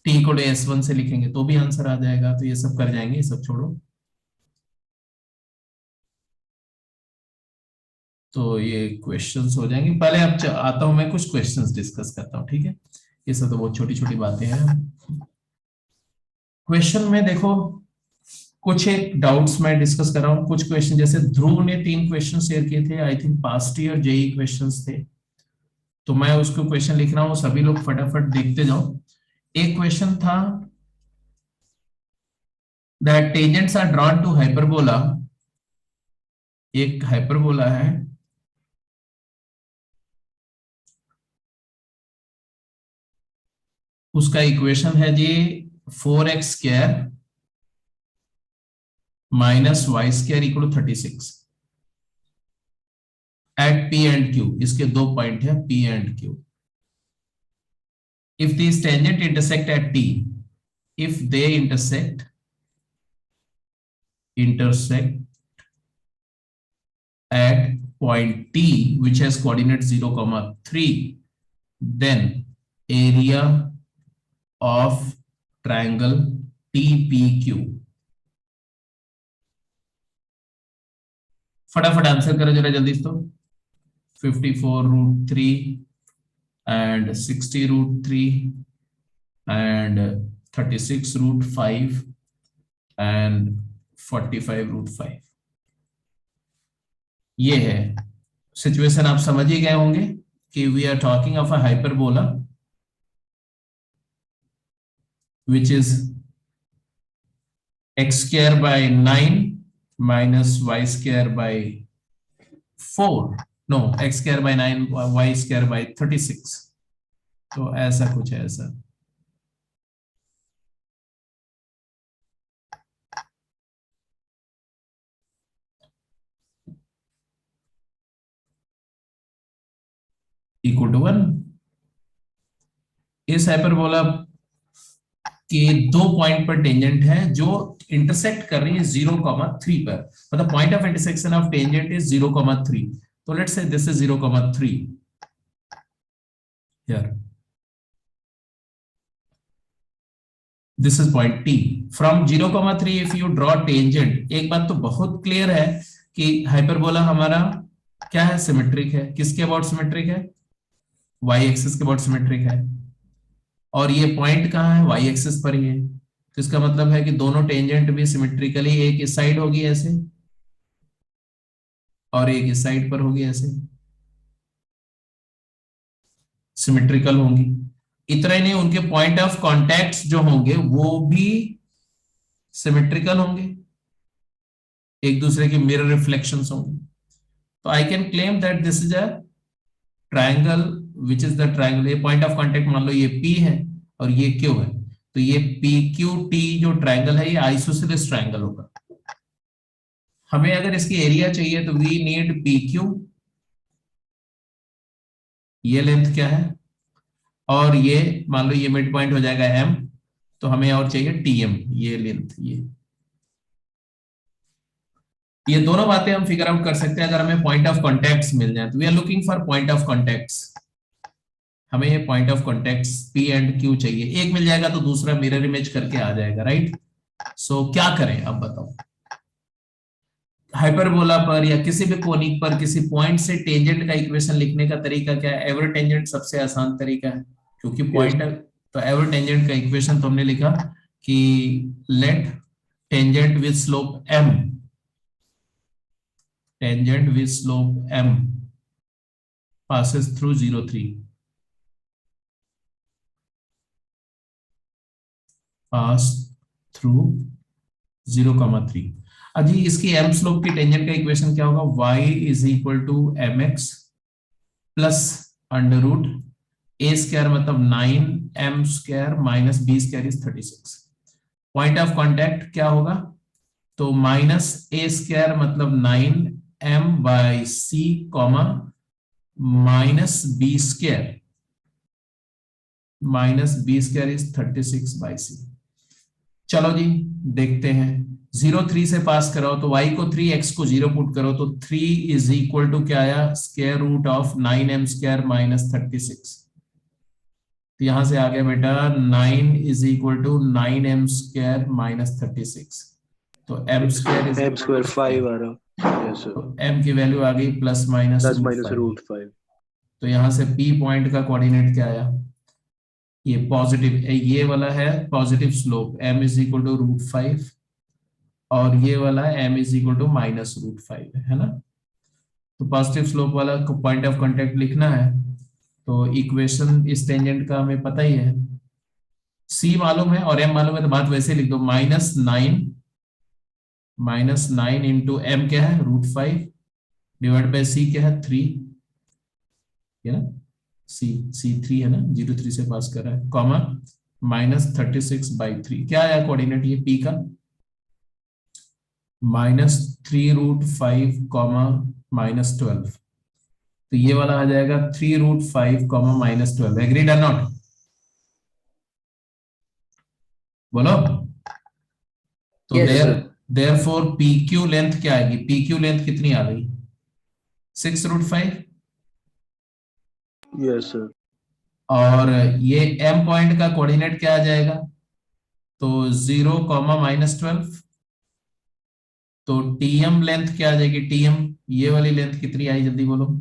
t को s1 से लिखेंगे तो भी आंसर आ जाएगा, तो ये सब कर जाएंगे, ये सब छोड़ो। तो ये क्वेश्चंस हो जाएंगे, पहले अब आता हूं मैं कुछ क्वेश्चंस डिस्कस करता हूं, ठीक है, ये सब तो बहुत छोटी छोटी बातें हैं। क्वेश्चन में देखो कुछ एक डाउट्स मैं डिस्कस कर रहा हूं, कुछ क्वेश्चन जैसे ध्रुव ने 3 क्वेश्चन शेयर किए थे, I think past year JEE questions थे, तो मैं उसको क्वेश्चन लिख रहा हूं, सभी लोग फटाफट देखते जाओ। एक क्वेश्चन था that tangents are drawn to hyperbola, एक हाइपरबोला है उसका इक्वेशन है जी 4x² minus y² equal to 36 at P and Q, इसके 2 पॉइंट है P and Q। If these tangent intersect at T, if they intersect at point T which has coordinate 0,3, then area of triangle TPQ। फटाफट आंसर करो जरा जल्दी तो, 54√3 and 60√3 and 36√5 and 45√5। ये है सिचुएशन, आप समझ ही गए होंगे कि we are talking of a hyperbola which is x² by 9 minus y² by 4, no, x² by 9 y² by 36, तो ऐसा कुछ है ऐसा। Equal to 1। इस हाइपरबोला के 2 पॉइंट पर टेंजेंट है जो इंटरसेक्ट कर रही है 0,3 पर, मतलब point of intersection of tangent is 0,3, तो let's say this is 0,3 here, this is point T। From 0,3 if you draw tangent, एक बात तो बहुत क्लियर है कि हाइपरबोला हमारा क्या है, सिमेट्रिक है। किसके अबाउट सिमेट्रिक है, y एक्सिस के अबाउट सिमेट्रिक है, और ये पॉइंट कहाँ है, y एक्सिस पर ही है, तो इसका मतलब है कि दोनों टेंजेंट भी सिमेट्रिकली, एक इस साइड होगी ऐसे और एक इस साइड पर होगी ऐसे, सिमेट्रिकल होंगी। इतना ही नहीं, उनके पॉइंट ऑफ कॉन्टैक्ट जो होंगे वो भी सिमेट्रिकल होंगे, एक दूसरे के मिरर रिफ्लेक्शंस होंगे। तो I can claim that this is a triangle which is the triangle, ये पॉइंट ऑफ कांटेक्ट मान लो ये P है और ये Q है, तो ये PQT जो ट्रायंगल है ये आइसोसेलेस ट्रायंगल होगा। हमें अगर इसकी एरिया चाहिए तो वी नीड PQ, ये लेंथ क्या है, और ये मान लो ये मिड पॉइंट हो जाएगा M, तो हमें और चाहिए टीएम, ये लेंथ, ये दोनों बातें हम फिगर आउट कर सकते हैं अगर हमें पॉइंट ऑफ कॉन्टेक्ट मिल जाए। तो we are looking for point of contact, हमें ये point of contact P and Q चाहिए। एक मिल जाएगा तो दूसरा मिरर इमेज करके आ जाएगा, राइट। सो क्या करें अब बताओ। हाइपरबोला पर या किसी भी कोनिक पर किसी पॉइंट से टेंजेंट का इक्वेशन लिखने का तरीका क्या है? एवर टेंजेंट सबसे आसान तरीका है, क्योंकि पॉइंट तो एवर टेंजेंट का इक्वेशन तो हमने लिखा कि let tangent with slope m, tangent with slope m passes through 0 3, pass through 0,3। अजी इसकी m स्लोप की टेंजेंट का इक्वेशन क्या होगा? y is equal to mx plus under root a square मतलब 9m square minus b square is 36। Point of contact क्या होगा? तो माइनस a स्क्वायर मतलब 9m by c comma minus b square is 36 by c। चलो जी देखते हैं। 0 3 से पास कराओ तो y को 3, x को 0 पुट करो तो 3 इज इक्वल टू क्या आया? Square root of 9m square minus 36। तो यहां से आ गया बेटा 9 is equal to 9m square minus 36। तो m square is m square 5 आ रहा। Yes sir. तो m की वैल्यू आ गई प्लस माइनस रूट 5। तो यहां से p पॉइंट का कोऑर्डिनेट क्या आया? ये पॉजिटिव, ये वाला है positive slope m is equal to root 5 और ये वाला m is equal to minus root 5 है ना। तो पॉजिटिव स्लोप वाला को पॉइंट ऑफ कांटेक्ट लिखना है तो इक्वेशन इस टेंजेंट का हमें पता ही है, c मालूम है और m मालूम है तो बात वैसे लिख दो। माइनस 9 इंटू m क्या है? रूट 5 डिवाइड बाय c क्या है? 3 है ना, c 3 है ना, 0 3 से पास कर रहा है कॉमा माइनस 36 बाई 3। क्या आया कोऑर्डिनेट ये p का? Minus 3 root 5 comma minus 12। तो ये वाला आ जाएगा 3 रूट 5 कॉमा माइनस 12। एग्रीड और नॉट? बोलो। तो देयरफॉर PQ लेंथ क्या आएगी? PQ लेंथ कितनी आ गई? 6 रूट 5। Yes sir. और ये m पॉइंट का कोऑर्डिनेट क्या आ जाएगा? तो 0 कॉमा माइनस 12। तो TM लेंथ क्या आ जाएगी? TM ये वाली लेंथ कितनी आई जल्दी बोलो।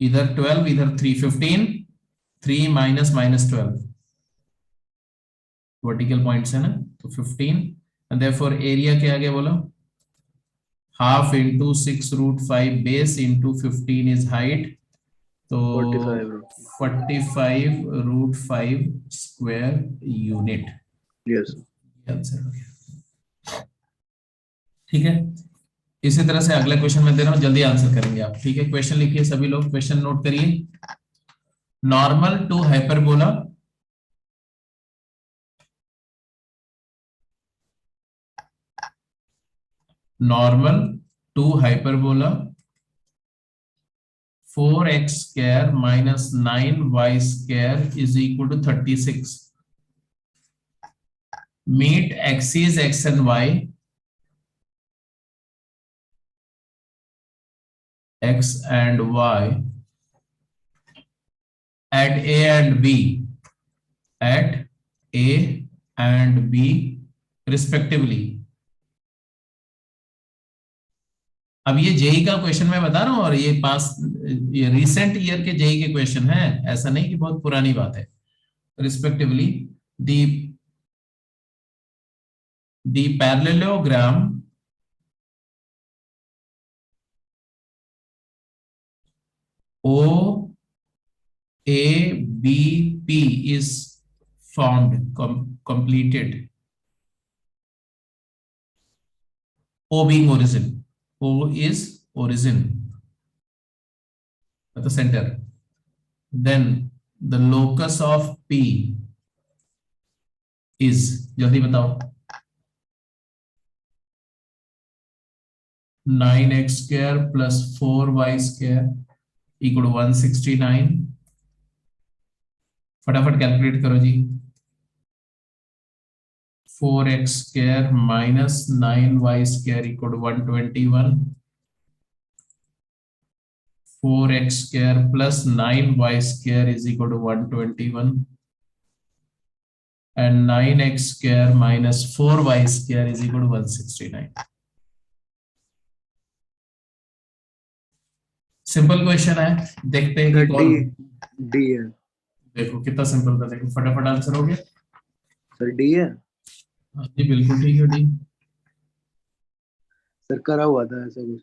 इधर 12 इधर 3, 15, 3 माइनस माइनस 12 वर्टिकल पॉइंट्स है ना, तो 15 एंड देयरफॉर एरिया क्या आ गया बोलो? Half into 6 root 5 base into 15 is height, तो 45 root 5 square unit. Yes answer हो गया। ठीक है, इसी तरह से अगला क्वेश्चन मैं दे रहा हूं, जल्दी आंसर करेंगे आप। ठीक है, क्वेश्चन लिखिए सभी लोग, क्वेश्चन नोट करिए। Normal to hyperbola normal to hyperbola 4x square minus 9y square is equal to 36. Meet axes x and y, x and y at A and B, at A and B respectively. अब ये जेई का क्वेश्चन मैं बता रहा हूं और ये ये रिसेंट ईयर के जेई के क्वेश्चन है, ऐसा नहीं कि बहुत पुरानी बात है। Respectively the parallelogram OABP is formed, completed. O being origin. O is origin at the center. Then the locus of P is, जल्दी बताओ, 9x square plus 4y square equal to 169। फटाफट कैलकुलेट करो जी। 4x square minus 9y square equal to 121. 4x square plus 9y square is equal to 121. And 9x square minus 4y square is equal to 169. Simple question है, देखते हैं कि कौन डी है देखो कितना सिंपल था, देखो फटाफट आंसर हो गया। सर, डी है हाँ जी बिल्कुल ठीक है डी। सर, करा हुआ था ऐसा कुछ।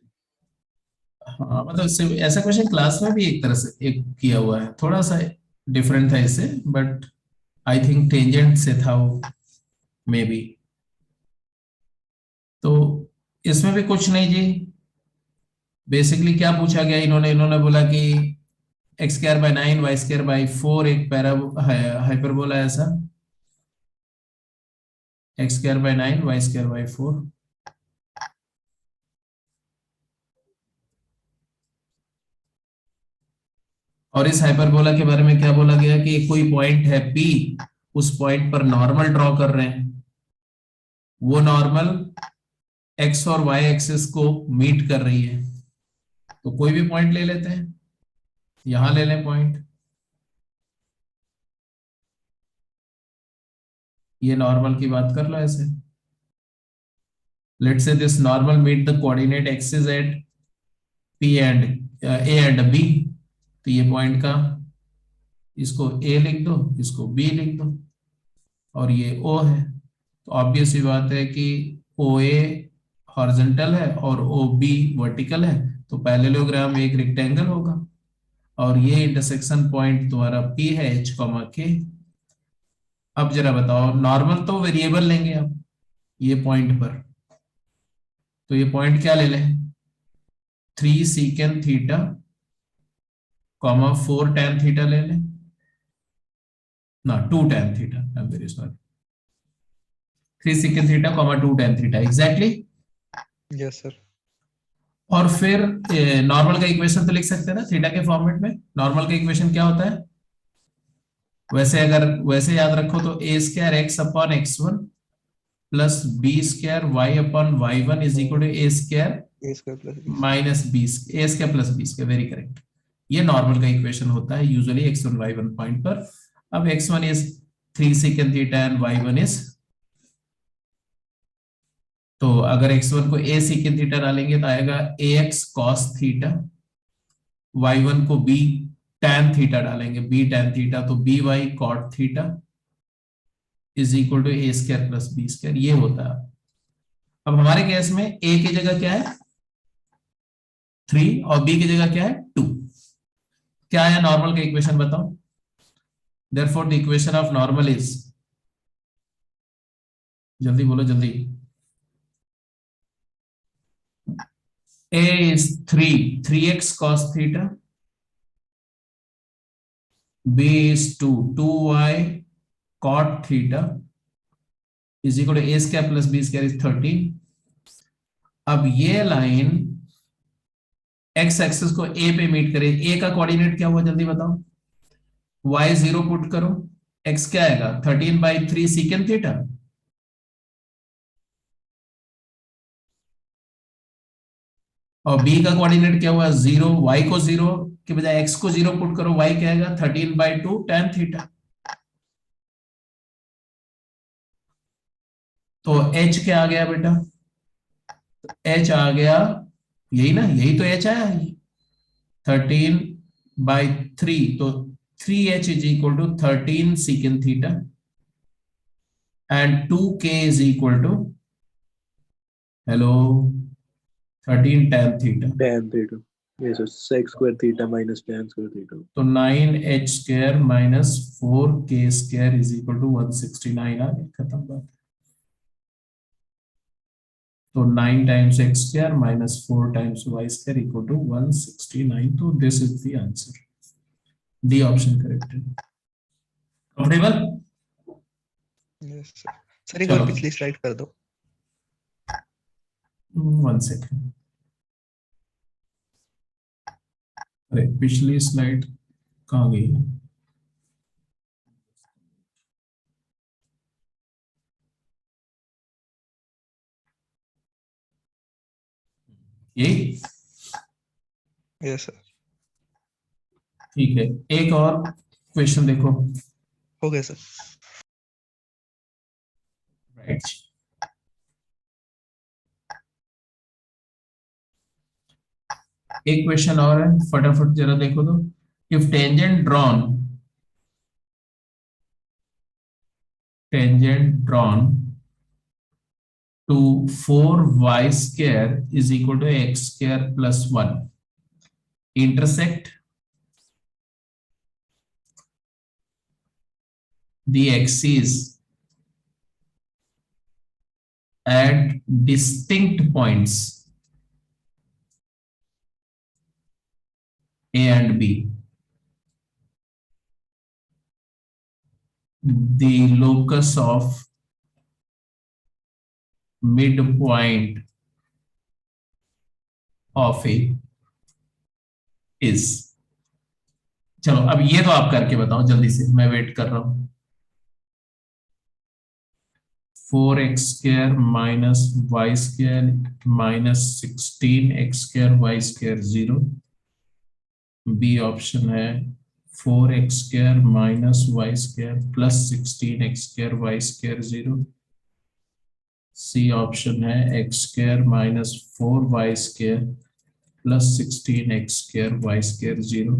हाँ मतलब ऐसा क्वेश्चन क्लास में भी एक तरह से एक किया हुआ है, थोड़ा सा डिफरेंट था इससे, बट आई थिंक टेंजेंट से था वो मे बी। तो इसमें भी कुछ नहीं जी, बेसिकली क्या पूछा गया, इन्होंने बोला कि x square by 9 y square by 4 एक हाइपरबोला है ऐसा, x square by 9 y square by 4। और इस हाइपरबोला के बारे में क्या बोला गया कि कोई पॉइंट है P, उस पॉइंट पर नॉर्मल ड्रॉ कर रहे हैं, वो नॉर्मल एक्स और वाई एक्सिस को मीट कर रही है। तो कोई भी पॉइंट ले लेते हैं, यहां ले लें पॉइंट, ये नॉर्मल की बात कर लो ऐसे। Let's say this normal meat the coordinate axis at P and A and B। तो ये पॉइंट का, इसको A लिख दो, इसको B लिख दो, और ये O है। तो ऑब्वियस सी बात है कि OA हॉरिजॉन्टल है और OB वर्टिकल है, तो पैरेललोग्राम एक रेक्टेंगल होगा। और ये इंटरसेक्शन पॉइंट तुम्हारा P है H, K। अब जरा बताओ, नॉर्मल तो वेरिएबल लेंगे आप ये पॉइंट पर, तो ये पॉइंट क्या ले लें, 3 secant theta comma 4 tan theta ले लें ना, 2 tan theta, I am very sorry, 3 secant theta comma 2 tan theta exactly. Yes sir. और फिर नॉर्मल का इक्वेशन तो लिख सकते हैं ना थीटा के फॉर्मेट में। नॉर्मल का इक्वेशन क्या होता है, वैसे अगर वैसे याद रखो तो a square x upon x1 plus b square y upon y1 is equal to a square a square plus b minus b a square plus b square, very correct. ये नॉर्मल का इक्वेशन होता है यूजुअली x1 y1 पॉइंट पर। अब x1 is 3 secant theta and y1 is, तो अगर x1 को a secant थीटा डालेंगे तो आएगा ax cos थीटा, y1 को b tan थीटा डालेंगे, b tan थीटा, तो by cot theta is equal to a square plus b square, ये होता है। अब हमारे केस में a की जगह क्या है 3 और b की जगह क्या है 2। क्या है नॉर्मल का इक्वेशन बताओ, therefore the equation of normal is, जल्दी बोलो जल्दी, a is 3x cos theta, b is 2y cot theta is equal to a square plus b square is 13। अब ये लाइन x एक्सिस को a पे मीट करे, a का कोऑर्डिनेट क्या हुआ जल्दी बताओ, y 0 पुट करो, x क्या आएगा 13/3 secant थीटा, और b का कोऑर्डिनेट क्या हुआ 0, y को 0 के बजाय x को 0 पुट करो, y क्या आएगा 13/2 tan थीटा। तो h क्या आ गया बेटा, h आ गया, यही ना, यही तो h आया 13/3, तो 3h is equal to 13 secant theta and 2k is equal to, hello, 13 tan theta. tan theta, ये sir sec square theta minus tan square theta. तो 9h square minus 4k square is equal to 169 आ गया, खत्म बात। तो 9 times x square minus 4 times y square equal to 169। तो this is the answer, D option correct है। कंफर्टेबल? Yes sir. सर एक बार चलो। पिछली स्लाइड कर दो। 1 सेकंड, अरे पिछली स्लाइड कहाँ गई है? यही यस सर, ठीक है। एक और क्वेश्चन देखो। हो गया सर। राइट, एक क्वेश्चन और है, फटाफट जरा देखो तो। If tangent drawn to 4y square is equal to x square plus 1 intersect the axes at distinct points A and B. The locus of midpoint of A is, चलो अब ये तो आप करके बताओ जल्दी से, मैं वेट कर रहा हूं। 4x square minus y square minus 16x square y square 0। B option है 4x square minus y square plus 16x square y square 0। C option है x square minus 4y square plus 16x square y square 0।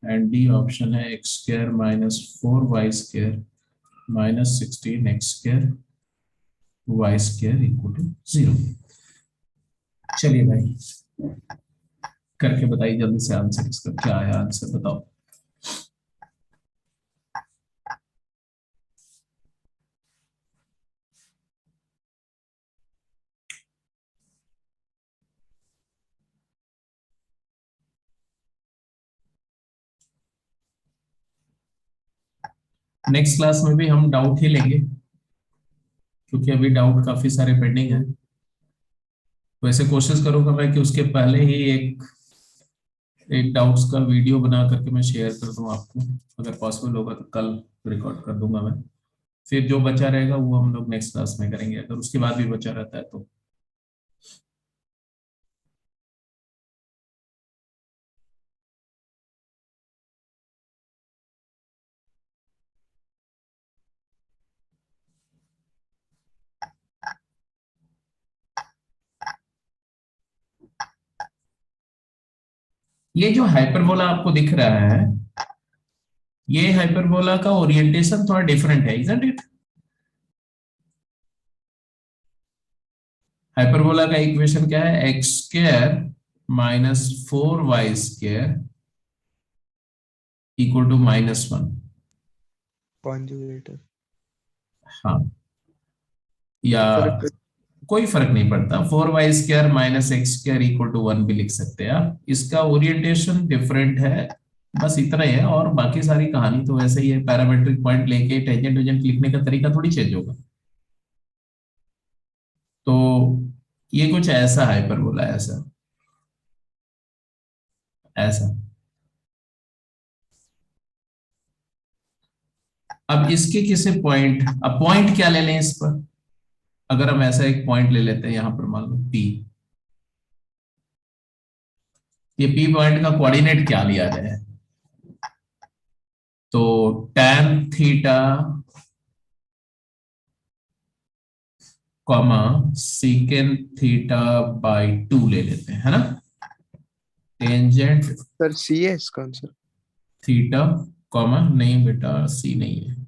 And D option है x square minus 4y square minus 16x square y square equal to 0। चलिए भाई करके बताइए जल्दी से आंसर, इसका क्या है आंसर बताओ। नेक्स्ट क्लास में भी हम डाउट ही लेंगे, क्योंकि अभी डाउट काफी सारे पेंडिंग है। वैसे कोशिश करूंगा मैं कि उसके पहले ही एक डाउट्स का वीडियो बना करके मैं शेयर कर दूं आपको, अगर पॉसिबल होगा तो कल रिकॉर्ड कर दूंगा मैं। फिर जो बचा रहेगा वो हम लोग नेक्स्ट क्लास में करेंगे, अगर उसके बाद भी बचा रहता है तो। ये जो हाइपरबोला आपको दिख रहा है, ये हाइपरबोला का ओरिएंटेशन थोड़ा डिफरेंट है, इजंट इट? हाइपरबोला का इक्वेशन क्या है? X square minus 4y square equal to -1। Conjugate. हाँ, या फर्क कोई फर्क नहीं पड़ता, 4y square minus x square equal to 1 भी लिख सकते हैं आप। इसका ओरिएंटेशन डिफरेंट है, बस इतना ही है, और बाकी सारी कहानी तो वैसे ही है। पैरामेट्रिक पॉइंट लेके टेंजेंट वेजेंट लिखने का तरीका थोड़ी चेंज होगा। तो ये कुछ ऐसा हाइपरबोला है, ऐसा ऐसा। अब इसके किसी पॉइंट, अब पॉइंट क्या ले लें इस पर? अगर हम ऐसा एक पॉइंट ले लेते हैं यहां पर, मान लो P, ये P पॉइंट का कोऑर्डिनेट क्या लिया जाए? तो tan theta comma secant theta by 2 ले लेते हैं, है ना। टेंजेंट सर सी है इसका आंसर। थीटा कॉमा, नहीं बेटा सी नहीं है,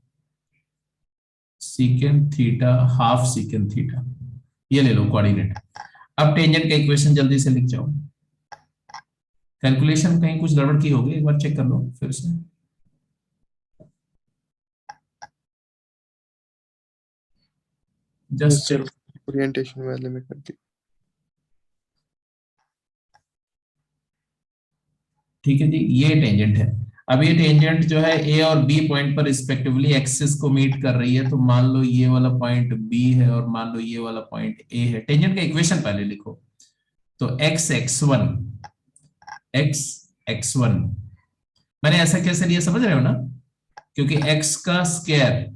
secant theta half secant theta, ये ले लो कोऑर्डिनेट। अब टेंजेंट का इक्वेशन जल्दी से लिख जाओ। कैलकुलेशन कहीं कुछ गड़बड़ की होगी, एक बार चेक कर लो फिर से। Just check. ओरिएंटेशन वाले में कर दी। ठीक है जी, ये टेंजेंट है। अब ये टेंजेंट जो है ए और बी पॉइंट पर रिस्पेक्टिवली एक्सिस को मीट कर रही है, तो मान लो ये वाला पॉइंट बी है और मान लो ये वाला पॉइंट ए है। टेंजेंट का इक्वेशन पहले लिखो। तो x x1 मैंने ऐसा कैसे लिया समझ रहे हो ना, क्योंकि x का square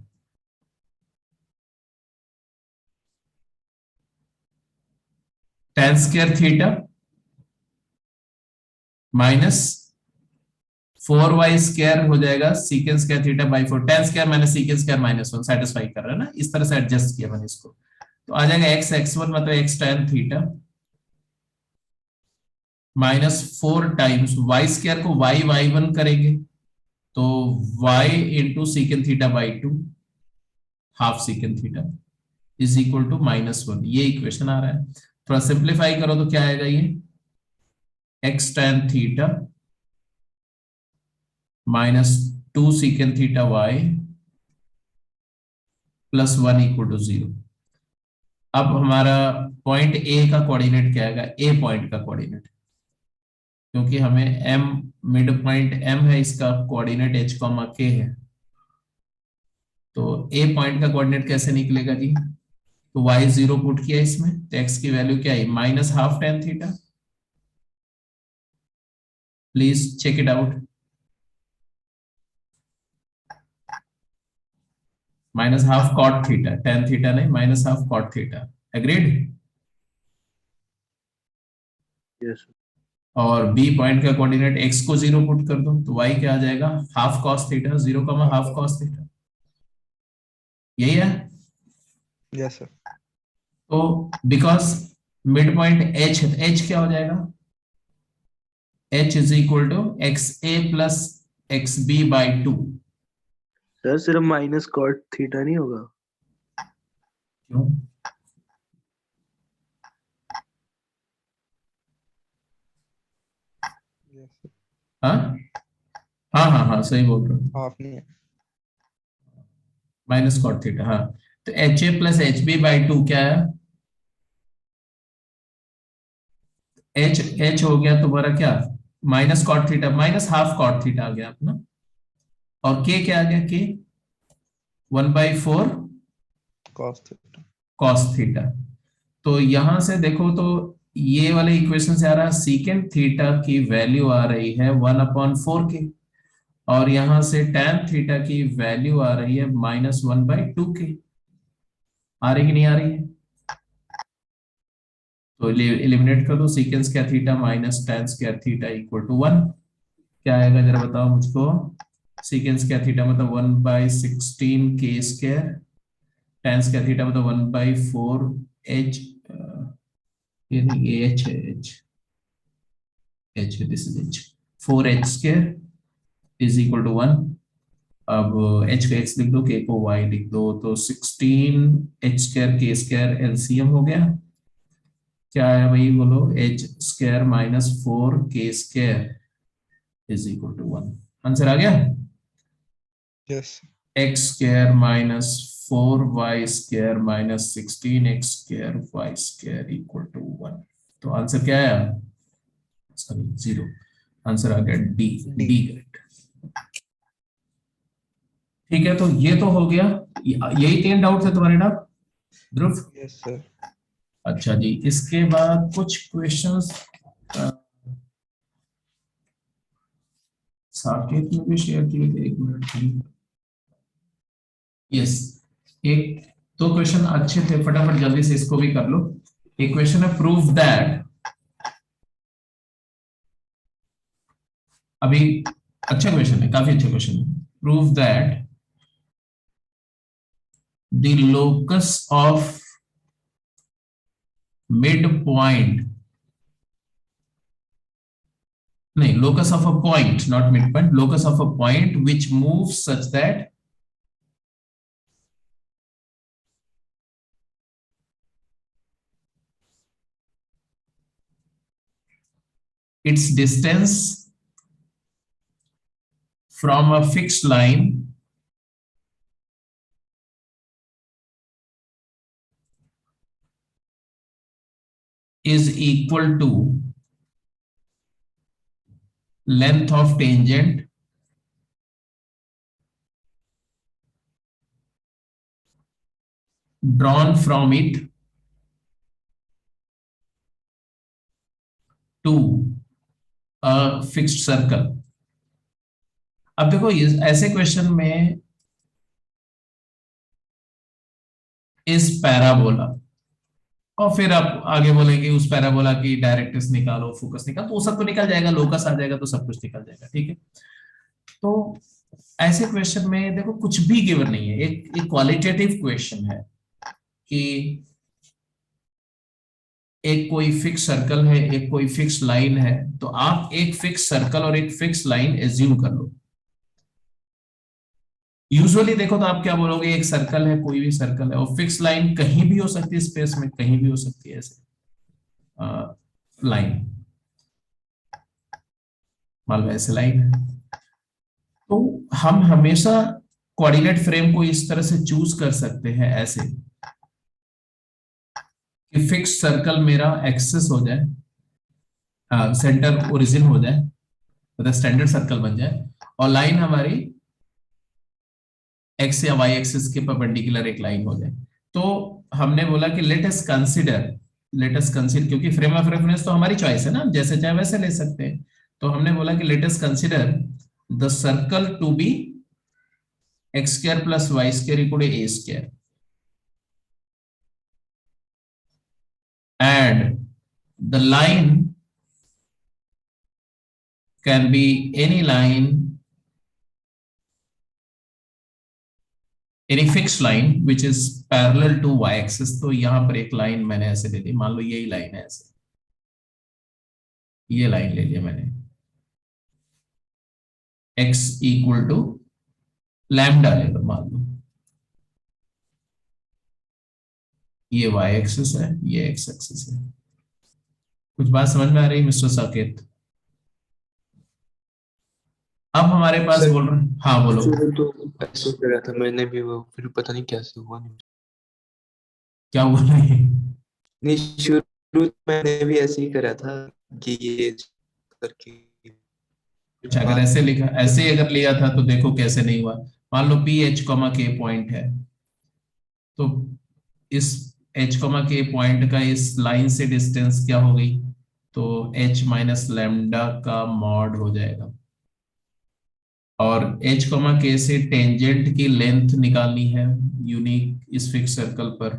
tan square theta minus 4y square हो जाएगा सीकेंड square theta by 4, tan square minus secant square minus 1 satisfy कर रहा है ना, इस तरह से एडजस्ट किया मैंने इसको, तो आ जाएगा x x1 मतलब x tan theta minus 4 times y square को y y1 करेंगे तो y into secant theta by 2 half secant theta is equal to -1, ये इक्वेशन आ रहा है। थोड़ा सिंप्लीफाई करो तो क्या आएगा, ये x tan theta minus 2 secant theta y plus 1 equal to 0। अब हमारा पॉइंट ए का कोऑर्डिनेट क्या आएगा, ए पॉइंट का कोऑर्डिनेट, क्योंकि हमें m मिड पॉइंट m है, इसका कोऑर्डिनेट h कॉमा k है, तो ए पॉइंट का कोऑर्डिनेट कैसे निकलेगा जी, तो y 0 पुट किया इसमें तो x की वैल्यू क्या आई minus half tan theta, please check it out, minus half cot theta, tan theta नहीं minus half cot theta, agreed. Yes, sir. और b पॉइंट का कोऑर्डिनेट x को 0 पुट कर दो तो y क्या आ जाएगा हाफ cos थीटा, 0 कमा हाफ cos थीटा, यही है। Yes, sir. तो बिकॉज मिड पॉइंट h है, h क्या हो जाएगा, h is equal to x a plus x b by 2, sir सिर्फ माइनस कॉट थीटा नहीं होगा? क्यों, Yes, sir. हाँ हाँ हाँ हाँ सही बोल रहे हो, Half नहीं है. माइनस कॉट थीटा, हाँ तो h A plus h b by 2 क्या है, एच एच हो गया तुम्हारा क्या minus cot theta minus half cot theta आ गया अपना, और के क्या आ गया, के 1/4 Cos theta. Cos theta. तो यहां से देखो तो ये वाले इक्वेशन से आ रहा है सीकेंड थीटा की वैल्यू आ रही है 1/4 के, और यहां से tan थीटा की वैल्यू आ रही है -1/2 के, आ रही कि नहीं आ रही है, तो एलिमिनेट कर दो, secant square theta minus tan square theta equal to 1, क्या आएगा जरा बताओ मुझको, सीकेंड स्क्वायर थीटा मतलब 1/16 के स्क्वायर, tan स्क्वायर थीटा मतलब 1/4 h, ये नहीं ये h है, h है, this is h, 4h square is equal to 1। अब h को x लिख दो, k को y लिख दो, तो 16h square k square LCM हो गया, क्या है भाई बोलो, h square minus 4k square is equal to 1, answer आ गया, Yes. x square minus 4y square minus 16x square y square equal to 1, तो आंसर क्या आया, सॉरी 0, आंसर आ गया डी, D. D correct. ठीक है, तो ये तो हो गया, यही 3 डाउट थे तुम्हारे ना ध्रुव, Yes, sir. अच्छा जी, इसके बाद कुछ क्वेश्चंस साकेत में भी शेयर किए थे, 1 मिनट, यस, एक 2 क्वेश्चन अच्छे थे, फटाफट जल्दी से इसको भी कर लो। एक क्वेश्चन है प्रूव दैट, अभी अच्छा क्वेश्चन है, काफी अच्छा क्वेश्चन है, prove that the locus of mid point, नहीं locus of a point, not midpoint, locus of a point which moves such that its distance from a fixed line is equal to length of tangent drawn from it to a fixed circle। अब देखो ऐसे क्वेश्चन में इस पैराबोला, और फिर आप आगे बोलेंगे उस पैराबोला की डायरेक्ट्रिक्स निकालो, फोकस निकालो, तो वो सब तो निकल जाएगा, लोकस आ जाएगा तो सब कुछ निकल जाएगा, ठीक है। तो ऐसे क्वेश्चन में देखो कुछ भी गिवन नहीं है, एक क्वालिटेटिव क्वेश्चन है कि एक कोई फिक्स सर्कल है, एक कोई फिक्स लाइन है, तो आप एक फिक्स सर्कल और एक फिक्स लाइन एज्यूम कर लो। यूजुअली देखो तो आप क्या बोलोगे, एक सर्कल है, कोई भी सर्कल है, और फिक्स लाइन कहीं भी हो सकती है स्पेस में, कहीं भी हो सकती है ऐसे लाइन, मान लो ऐसे लाइन है। तो हम हमेशा कोऑर्डिनेट फ्रेम को इस तरह से चूज कर सकते हैं ऐसे कि फिक्स सर्कल मेरा एक्सेस हो जाए, सेंटर ओरिजिन हो जाए, मतलब स्टैंडर्ड सर्कल बन जाए, और लाइन हमारी एक्स या वाई एक्सिस के परपेंडिकुलर एक लाइन हो जाए। तो हमने बोला कि लेट अस कंसीडर, क्योंकि फ्रेम ऑफ रेफरेंस तो हमारी चॉइस है ना, जैसे चाहे वैसे ले सकते हैं। तो हमने बोला कि let us consider the circle to be x square plus Y square equal to A square, and the line can be any line, any fixed line which is parallel to y axis। तो यहां पर एक लाइन मैंने ऐसे ले ली, मान लो यही लाइन है, ऐसे ये लाइन ले लिया मैंने, x इक्वल टू लैम्डा ले लो, मान लो ये y एक्सिस है, ये x एक्सिस है। कुछ बात समझ में आ रही है मिस्टर साकेत? अब हमारे पास सर, बोल रहे हैं, हाँ बोलो। शुरू तो ऐसे करा था मैंने भी, वो फिर पता नहीं कैसे हुआ। क्या बोल रहे हैं? नहीं, शुरू मैंने भी ऐसे ही करा था कि ये करके अच्छा, अगर ऐसे लिखा, ऐसे ही अगर लिया था तो देखो कैसे नहीं हुआ। मान लो पी एच कॉमा के पॉइंट है, तो इस एच कॉमा के पॉइंट का इस लाइन से डिस्टेंस क्या हो गई, तो एच माइनस लैम्डा का मॉड हो जाएगा। और एच कॉमा के से टेंजेंट की लेंथ निकालनी है यूनिक इस फिक्स सर्कल पर,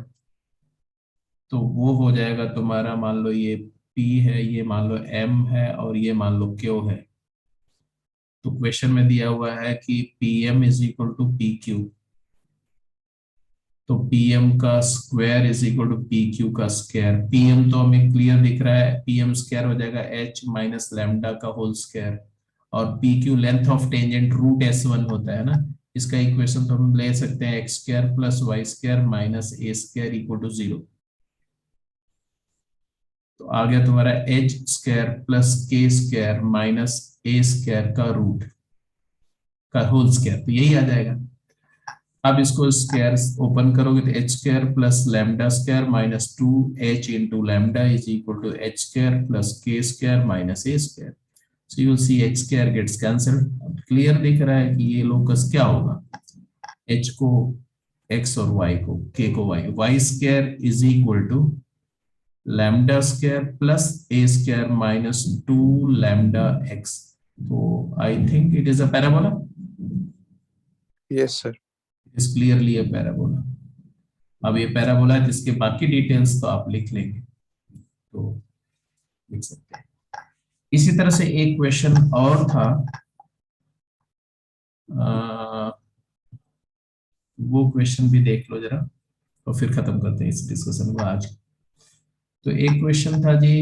तो वो हो जाएगा तुम्हारा, मान लो ये P है, ये मान लो M है, और ये मान लो Q है। तो क्वेश्चन में दिया हुआ है कि PM is equal to PQ, तो PM का square is equal to PQ का स्क्वायर। PM तो हमें क्लियर दिख रहा है, PM स्क्वायर हो जाएगा H माइनस लैम्डा का होल स्क्वायर, और PQ length of tangent root S1 होता है ना। इसका इक्वेशन तो हम ले सकते हैं x square plus Y square minus A square equal to 0। तो आ गया तुम्हारा H square plus K square minus ए स्क्वायर का रूट का होल स्क्वायर, तो यही आ जाएगा। अब इसको स्क्वायर ओपन करोगे तो H square plus lambda square minus 2h into lambda is equal to H square plus K square minus A square. So you will see H square gets cancelled. Clear दिख रहा है कि ये लोकस क्या होगा, h को x और y को, k को y, y square is equal to lambda square plus a square minus 2 lambda x। तो I think it is a parabola, Yes, sir. It is clearly a parabola. अब ये पैराबोला है, जिसके बाकी डिटेल्स तो आप लिख लेंगे, तो लिख सकते हैं। इसी तरह से एक क्वेश्चन और था, वो क्वेश्चन भी देख लो जरा, और फिर खत्म करते हैं इस डिस्कशन को आज। तो एक क्वेश्चन था जी,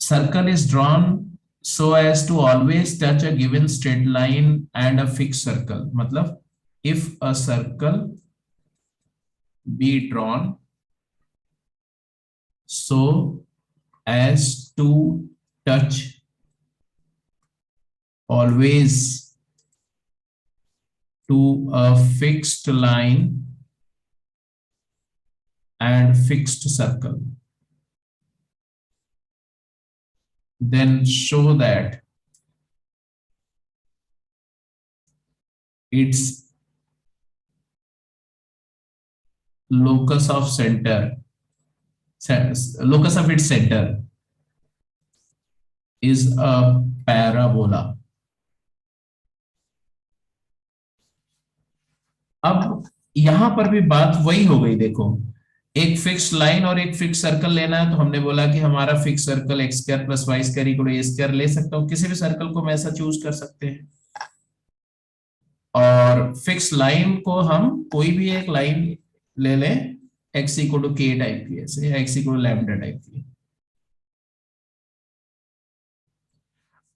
circle is drawn so as to always touch a given straight line and a fixed circle। मतलब if a circle be drawn so as to touch always to a fixed line and fixed circle, then show that its locus of its center is a parabola। अब यहां पर भी बात वही हो गई। देखो, एक फिक्स लाइन और एक फिक्स सर्कल लेना है, तो हमने बोला कि हमारा fix circle X square plus Y square equal A square ले सकता हूँ, किसी भी सर्कल को मैं ऐसा चूज कर सकते हैं। और फिक्स लाइन को हम कोई भी एक लाइन ले लें x equal to K type की, ऐसे, या x equal to lambda type की।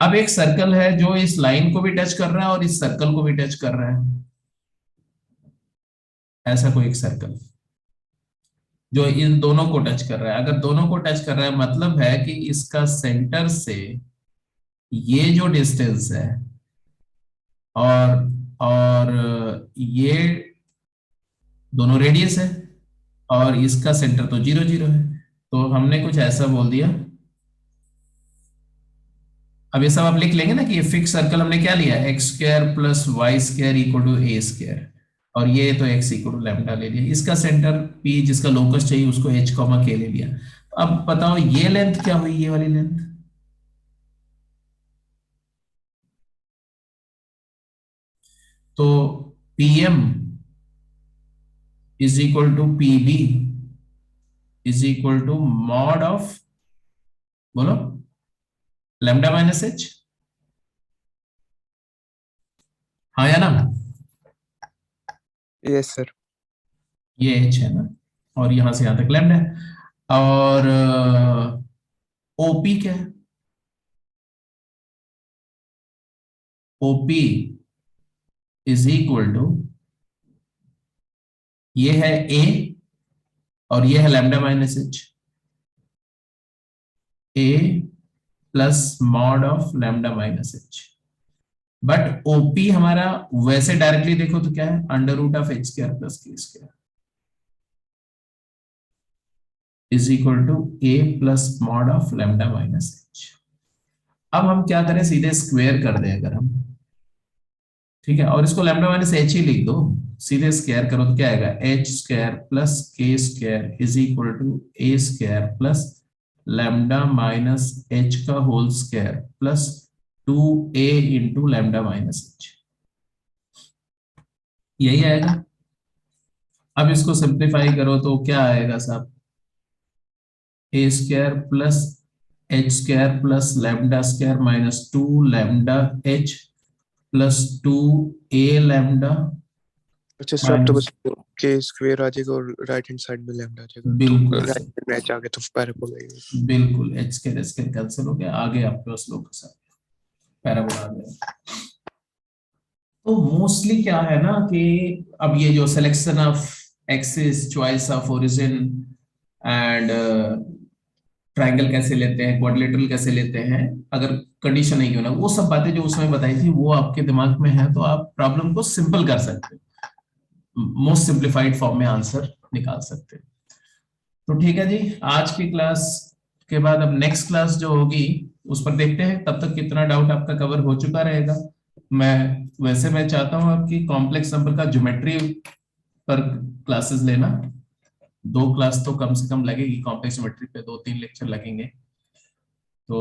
अब एक सर्कल है जो इस लाइन को भी टच कर रहा है और इस सर्कल को भी टच कर रहा है, ऐसा कोई एक सर्कल जो इन दोनों को टच कर रहा है। अगर दोनों को टच कर रहा है, मतलब है कि इसका सेंटर से ये जो डिस्टेंस है और ये दोनों रेडियस है, और इसका सेंटर तो 0 0 है, तो हमने कुछ ऐसा बोल दिया। अब ये सब आप लिख लेंगे ना कि ये फिक्स सर्कल हमने क्या लिया, x square plus Y square equal to A square, और ये तो एक्स इक्वल टू लैम्डा ले लिया। इसका सेंटर पी, जिसका लोकस चाहिए, उसको एच कॉमा के ले लिया। अब बताओ ये लेंथ क्या हुई, ये वाली लेंथ? तो PM is equal to PB is equal to mod of, बोलो, लैम्डा माइनस एच, हाँ या ना? Yes, sir. ये एच है ना, और यहां से यहां तक लैम्डा है। और ओपी क्या है? ओपी इज इक्वल टू, ये है ए और ये है lambda minus H, A plus mod of lambda minus H. But OP हमारा वैसे डायरेक्टली देखो तो क्या है, under root of H square plus K square is equal to A plus mod of lambda minus H. अब हम क्या करें, सीधे स्क्वायर कर दें अगर हम, ठीक है, और इसको लैम्डा माइनस एच ही लिख दो, सीधे स्क्वायर करो तो क्या आएगा, H square plus K square is equal to A square plus lambda minus H का whole square plus 2a into lambda minus H, यही आएगा। अब इसको सिंप्लीफाई करो तो क्या आएगा साहब, A square plus H square plus lambda square minus 2 lambda H plus 2a lambda अच्छा सर, अब तो माइनस, बस के स्क्वायर आ जाएगा और राइट हैंड साइड में लैम्डा आ जाएगा, तो बिल्कुल राइट हैंड मैच आ गया तो पैराबोला आएगा। बिल्कुल, एच स्क्वायर स्क्वायर कैंसिल हो गया, आगे आपके पास लोकस आ गया, पैराबोला आ गया। तो मोस्टली क्या है ना कि अब ये जो selection of axis, choice of origin and triangle कैसे लेते हैं, क्वाड्रिलेटरल कैसे लेते हैं, अगर कंडीशन नहीं होना, वो सब बातें जो उसमें बताई थी वो आपके दिमाग में है, तो आप प्रॉब्लम को सिंपल कर सकते हो, मोस्ट सिंप्लीफाइड फॉर्म में आंसर निकाल सकते हो। तो ठीक है जी, आज की क्लास के बाद अब नेक्स्ट क्लास जो होगी उस पर देखते हैं, तब तक कितना डाउट आपका कवर हो चुका रहेगा। मैं चाहता हूं आपकी कॉम्प्लेक्स नंबर का ज्योमेट्री पर क्लासेस लेना, 2 क्लास तो कम से कम लगेगी, कॉम्प्लेक्स ज्योमेट्री पे 2 3 लेक्चर लगेंगे। तो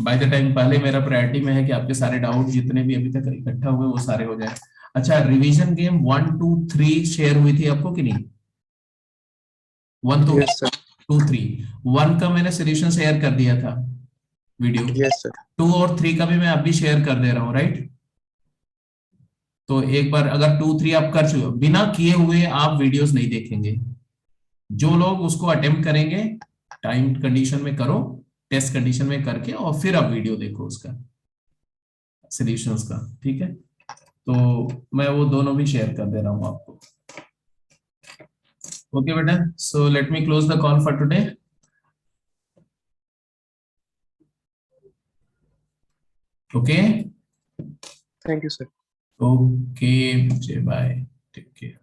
बाय द टाइम, पहले मेरा प्रायोरिटी में है कि आपके सारे डाउट जितने भी अभी तक इकट्ठा हुए वो सारे हो जाए। अच्छा, रिवीजन गेम 1 2 3 शेयर हुई थी आपको कि नहीं? 1 2 यस सर। 2 3, 1 का मैंने सोल्यूशन शेयर कर दिया था वीडियो, यस सर। 2 और 3 का भी मैं अभी शेयर कर दे रहा हूँ, राइट? तो एक बार अगर 2 3 आप कर चुके, बिना किए हुए आप वीडियोस नहीं देखेंगे। जो लोग उसको अटेम्प्ट करेंगे, टाइम कंडीशन में करो, टेस्ट कंडीशन में करके, और फिर आप वीडियो देखो उसका, सॉल्यूशंस का, ठीक है? तो मैं वो दोनों भी शेयर कर दे रहा हूँ आपको। ओके बेटा, so let me close the call for today. Okay, thank you sir. Okay, bye, take care.